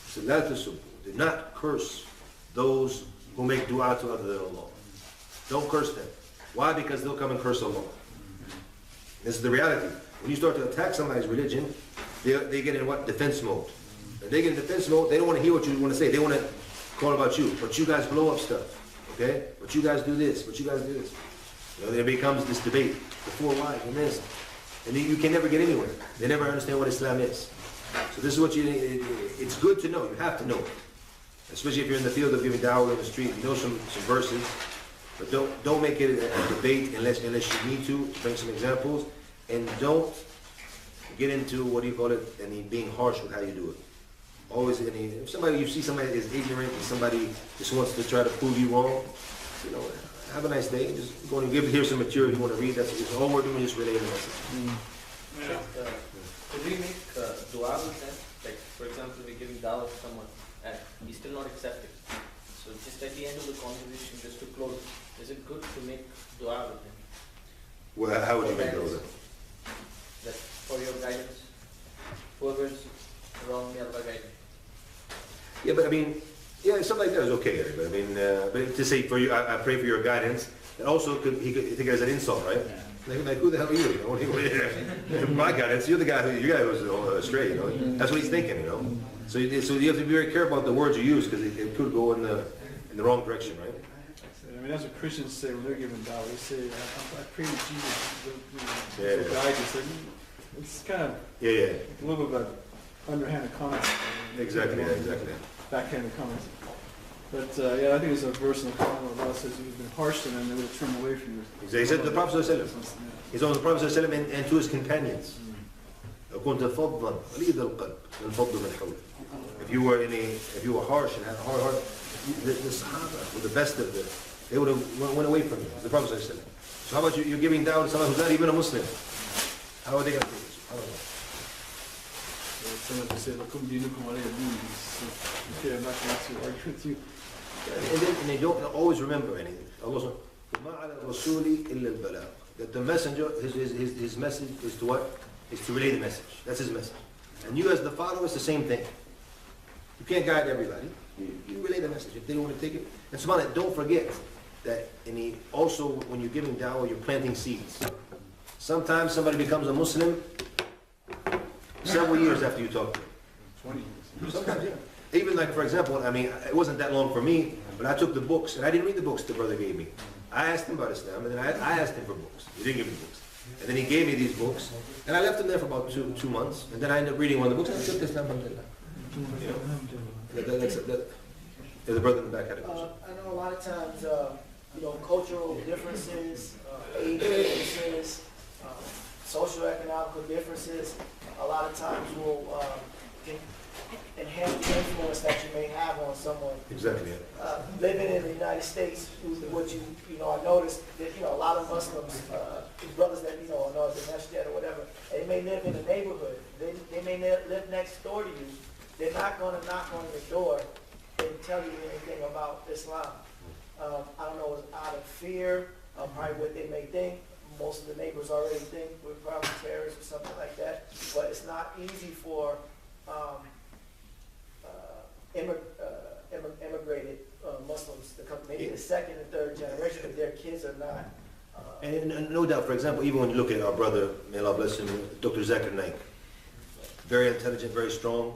said, "La tasubbu," do not curse those who make dua to other than Allah. Don't curse them. Why? Because they'll come and curse Allah. This is the reality. When you start to attack somebody's religion, they get in what? Defense mode. If they get in defense mode, they don't want to hear what you want to say. They want to call about you. But you guys blow up stuff. Okay? But you guys do this. But you guys do this. There becomes this debate. The four wives and this. And you can never get anywhere. They never understand what Islam is. So this is what it's good to know. You have to know it. Especially if you're in the field of giving dawah in the street. You know some verses. But don't make it a debate unless you need to. Bring some examples. And don't get into, being harsh with how you do it. Always, if you see somebody is ignorant and somebody just wants to try to prove you wrong, have a nice day. Just go and here's some material you want to read. That's all we're doing, just relay the message.
Could we make dua with them? Like, for example, we're giving dawah to someone and he's still not accepting. So just at the end of the conversation, just to close, is it good to make dua with him?
Well, how would you make dua with him?
That for your guidance, whoever's wrong, may Allah guide him.
Yeah, but something like that is okay. But but to say for you, I pray for your guidance. And also, he could think it as an insult, right? Like, who the hell are you? My guidance, you're the guy who's astray. That's what he's thinking. So you have to be very careful about the words you use, because it could go in the wrong direction, right?
That's what Christians say when they're giving dawah. They say, "I pray to Jesus will guide you." So it's kind of a little bit of an underhanded comment.
Exactly.
Backhanded comments. But I think there's a verse in the Quran where Allah says, "You've been harsh to them; they will turn away from you."
He said to the Prophet ﷺ. He's on the Prophet ﷺ and to his companions. If you were harsh and had a hard heart, the Sahaba were the best of them. They would have went away from you. The Prophet ﷺ. So how about you're giving dawah to someone who's not even a Muslim? How are they going to do this? I don't know.
Someone say, "Lakum dinukum waliya din." Okay, I'm not going to argue with you.
And they don't always remember anything. Allah says, that the messenger, his message is to what? Is to relay the message. That's his message. And you as the follower, it's the same thing. You can't guide everybody. You relay the message. If they don't want to take it. And subhanAllah, don't forget that also when you're giving dawah, you're planting seeds. Sometimes somebody becomes a Muslim several years after you talk to them.
20 years.
Sometimes, yeah. Even like, for example, it wasn't that long for me, but I took the books, and I didn't read the books the brother gave me. I asked him about Islam, and then I asked him for books. He didn't give me books. And then he gave me these books, and I left him there for about two months, and then I ended up reading one of the books, and I took Islam, alhamdulillah. The brother in the back had a question.
I know a lot of times, cultural differences, age differences, socioeconomic differences, a lot of times will can enhance the influence that you may have on someone.
Exactly.
Living in the United States, I noticed that, a lot of Muslims, brothers that, are the Nashdad or whatever, they may live in a neighborhood. They may live next door to you. They're not going to knock on your door and tell you anything about Islam. I don't know, it's out of fear, probably what they may think. Most of the neighbors already think we're probably terrorists or something like that. But it's not easy for immigrated Muslims to come, maybe the second and third generation, but their kids are not.
And no doubt, for example, even when you look at our brother, may Allah bless him, Dr. Zakir Naik, very intelligent, very strong.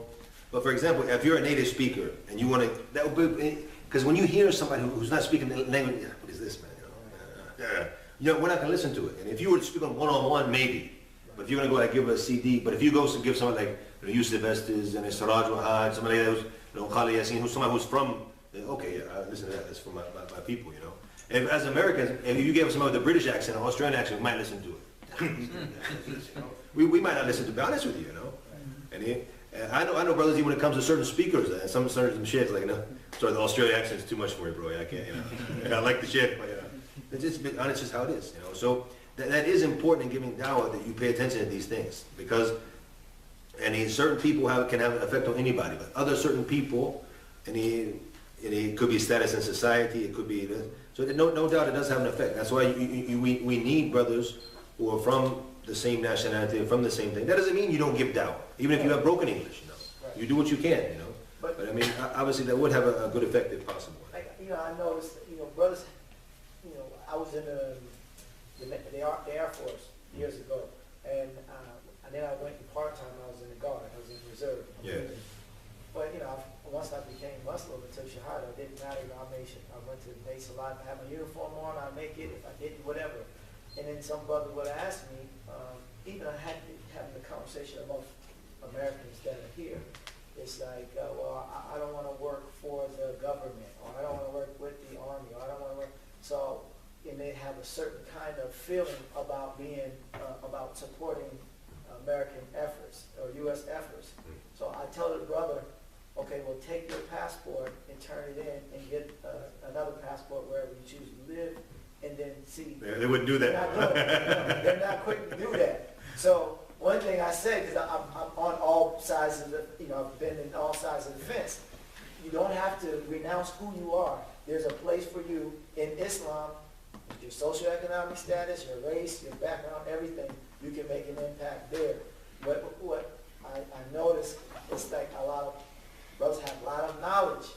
But for example, if you're a native speaker and you want to, that would be, because when you hear somebody who's not speaking the language, what is this, man? We're not going to listen to it. And if you were to speak on one-on-one, maybe. But if you're going to go like give a CD, but if you go to give someone like Yusuf Estes and Saraj Wahad, somebody that was, Khalid Yassin, somebody who's from, okay, yeah, listen to that, that's from my people, And as Americans, if you gave somebody with a British accent or Australian accent, we might listen to it. we might not listen to it, to be honest with you, And I know brothers, even when it comes to certain speakers, some certain sheikhs, like, sorry, the Australian accent's too much for me, bro, I can't, I like the sheikh, but it's just how it is, So that is important in giving dawah, that you pay attention to these things, because certain people can have an effect on anybody, but other certain people, it could be status in society, it could be, so no doubt it does have an effect. That's why we need brothers who are from the same nationality, from the same thing. That doesn't mean you don't give dawah, even if you have broken English, You do what you can, But I mean, obviously that would have a good effect if possible.
I noticed, brothers, I was in the Air Force years ago, and then I went part-time, I was in the Guard, I was in reserve.
Yeah.
But, once I became Muslim and took Shahada, it didn't matter, I went to the base a lot, I had my uniform on, I make it, if I didn't, whatever. And then some brother would ask me, even I had having the conversation amongst Americans that are here, it's like, I don't want to work for the government, or I don't want to work with the army, or I don't want to work, so, and they have a certain kind of feeling about about supporting American efforts, or U.S. efforts. So I tell the brother, okay, well, take your passport and turn it in and get another passport wherever you choose to live, and then see.
Yeah, they wouldn't do that.
They're not quick to do that. So one thing I say, because I'm on all sides of the, I've been in all sides of the fence, you don't have to renounce who you are. There's a place for you in Islam, your socioeconomic status, your race, your background, everything, you can make an impact there. What I notice is like a lot of brothers have a lot of knowledge,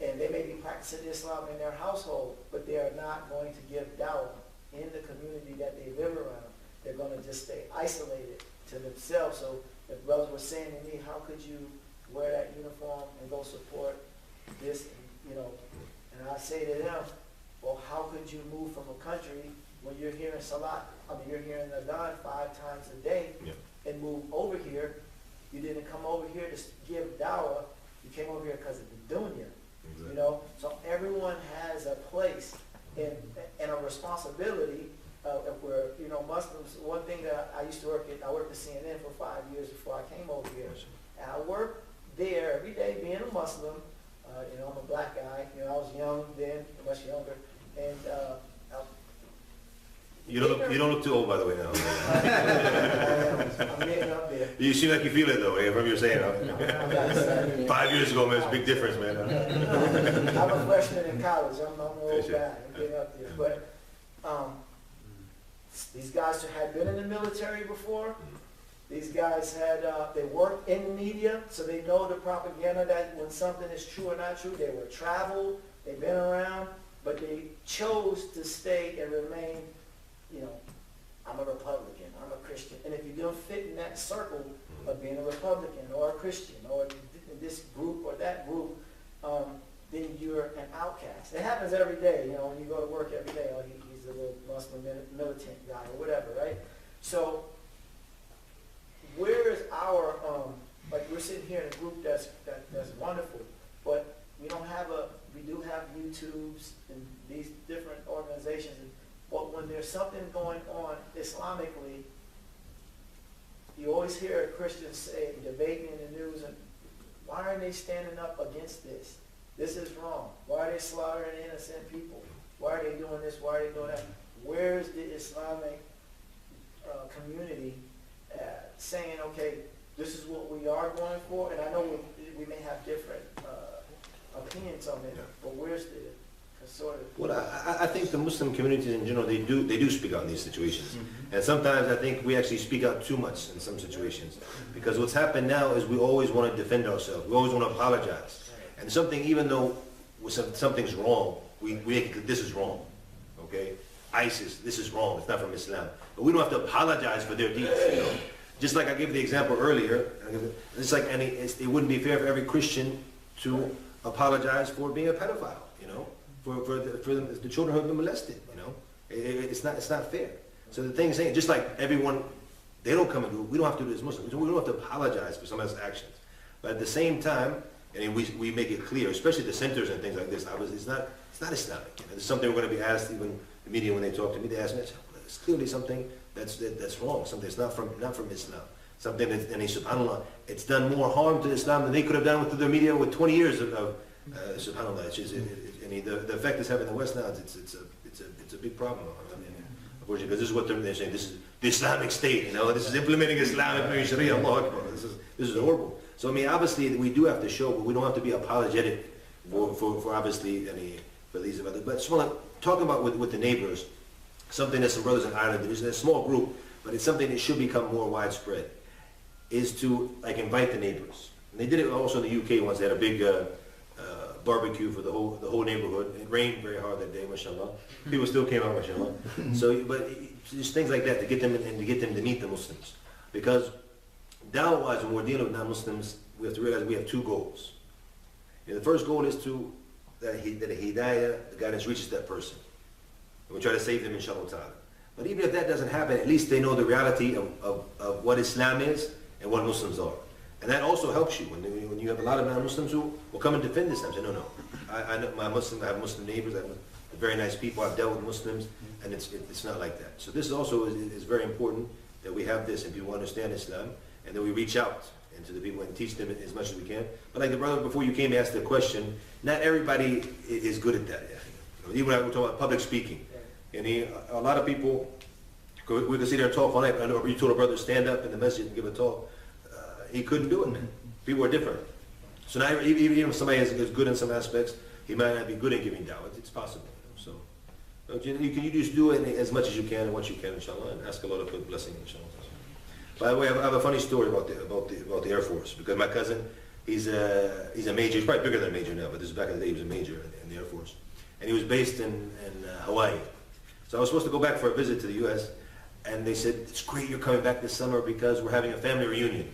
and they may be practicing Islam in their household, but they are not going to give dawah in the community that they live around. They're going to just stay isolated to themselves. So if brothers were saying to me, how could you wear that uniform and go support this, and I say to them, well, how could you move from a country when you're hearing Salat, you're hearing Adhan 5 times a day, and move over here? You didn't come over here to give dawah, you came over here because of the dunya. Exactly. So everyone has a place and a responsibility. If we're, Muslims, one thing that I used to work at CNN for 5 years before I came over here. And I worked there every day being a Muslim. I'm a black guy. I was young then, much younger. And
you don't look too old, by the way, now.
I'm getting up there.
You seem like you feel it, though, from your saying. 5 years ago, man, it's a big difference, man.
I'm a freshman in college. I'm an old guy. I'm getting up there. But these guys had been in the military before. These guys they worked in the media, so they know the propaganda that when something is true or not true. They were traveled, they've been around, but they chose to stay and remain, I'm a Republican, I'm a Christian. And if you don't fit in that circle of being a Republican or a Christian or this group or that group, then you're an outcast. It happens every day, when you go to work every day. Muslim militant guy or whatever, right? So where is our, like we're sitting here in a group that's wonderful, but we do have YouTubes and these different organizations, but when there's something going on Islamically, you always hear Christians say, debating in the news, and why aren't they standing up against this? This is wrong. Why are they slaughtering innocent people? Why are they doing this? Why are they doing that? Where's the Islamic community saying, okay, this is what we are going for? And I know we may have different opinions on it, but where's the sort of...
Well, I think the Muslim communities in general, they do speak out in these situations. And sometimes I think we actually speak out too much in some situations. Because what's happened now is we always want to defend ourselves. We always want to apologize. And something, even though something's wrong, we make it, this is wrong. Okay? ISIS, this is wrong. It's not from Islam. But we don't have to apologize for their deeds, you know? Just like I gave the example earlier, it's like it wouldn't be fair for every Christian to apologize for being a pedophile, you know? For the children who have been molested, you know? It's not fair. So the thing is, just like everyone, they don't come and do it, we don't have to do it as Muslims. We don't have to apologize for somebody's actions. But at the same time, and we make it clear, especially the centers and things like this, it's not Islamic. You know? It's something we're going to be asked, even the media when they talk to me, they ask me, it's clearly something that's wrong, something that's not from Islam. Something that, and subhanAllah, it's done more harm to Islam than they could have done with their media with 20 years of subhanAllah. The effect it's having in the West now, it's a big problem. I mean, unfortunately, because this is what they're saying. This is the Islamic State. You know, this is implementing Islamic Sharia. Allah Akbar. This is horrible. So I mean, obviously, we do have to show, but we don't have to be apologetic for obviously for these others. But talking about with the neighbors, something that some brothers in Ireland, there's a small group, but it's something that should become more widespread, is to like invite the neighbors. And they did it also in the UK once. They had a big barbecue for the whole neighborhood. It rained very hard that day, mashallah. People still came out, mashallah. So, but just things like that to get them and to get them to meet the Muslims. Because dawah-wise, when we're dealing with non-Muslims, we have to realize we have two goals. And the first goal is that a hidayah, the guidance reaches that person. And we try to save them, inshallah ta'ala. But even if that doesn't happen, at least they know the reality of what Islam is and what Muslims are. And that also helps you when you have a lot of non-Muslims who will come and defend Islam. Say, no, I know I have Muslim neighbors, I have very nice people, I've dealt with Muslims, and it's not like that. So this also is very important that we have this and people understand Islam, and then we reach out to the people and teach them as much as we can. But like the brother before you came asked the question, not everybody is good at that. Even when I talk about public speaking, and a lot of people, we can sit there and talk all night. I know you told a brother to stand up in the masjid and give a talk. He couldn't do it, man. People are different. So now, even if somebody is good in some aspects, he might not be good at giving da'wah. It's possible. So you just do it as much as you can and what you can, inshallah, and ask Allah to put blessing, inshallah. By the way, I have a funny story about the Air Force, because my cousin, he's a major. He's probably bigger than a major now, but this is back in the day. He was a major in the Air Force, and he was based in Hawaii. So I was supposed to go back for a visit to the U.S., and they said, "It's great you're coming back this summer because we're having a family reunion."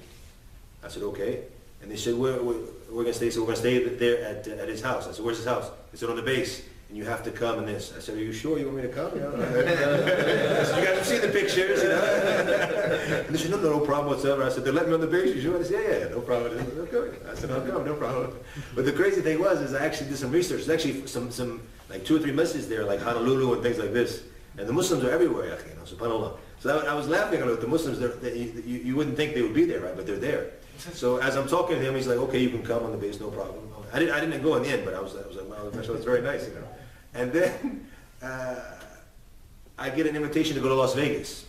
I said, "Okay." And they said, we're going to stay. So we're going to stay there at his house. I said, "Where's his house?" They said, "On the base. And you have to come in this." I said, "Are you sure you want me to come?" You know? So you got to see the pictures, you know. And they said, no problem whatsoever. I said, "They're letting me on the base. You sure?" They said, "Yeah, no problem." Okay. I said, "I'll come, no problem." But the crazy thing is I actually did some research. There's actually some like 2 or 3 masjids there, like Honolulu and things like this. And the Muslims are everywhere, you know, subhanAllah. So I was laughing at it. The Muslims, you wouldn't think they would be there, right? But they're there. So as I'm talking to him, he's like, "Okay, you can come on the base, no problem." I didn't go in the end, but I was like, "Wow, that's very nice," you know. And then I get an invitation to go to Las Vegas.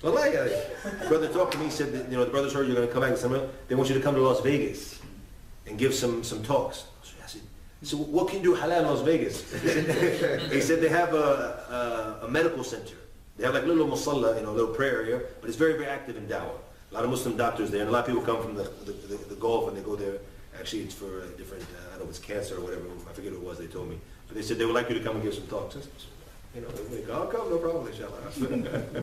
Well, the brother talked to me, he said that, you know, the brothers heard you're going to come back in summer. They want you to come to Las Vegas and give some talks. I said, "What can you do halal in Las Vegas?" He said they have a medical center. They have like a little musalla, you know, a little prayer area, but it's very, very active in dawah. A lot of Muslim doctors there, and a lot of people come from the Gulf and they go there. Actually, it's for different, I don't know if it's cancer or whatever, I forget what it was, they told me. But they said they would like you to come and give some talks. You know, I'll come, no problem, inshallah.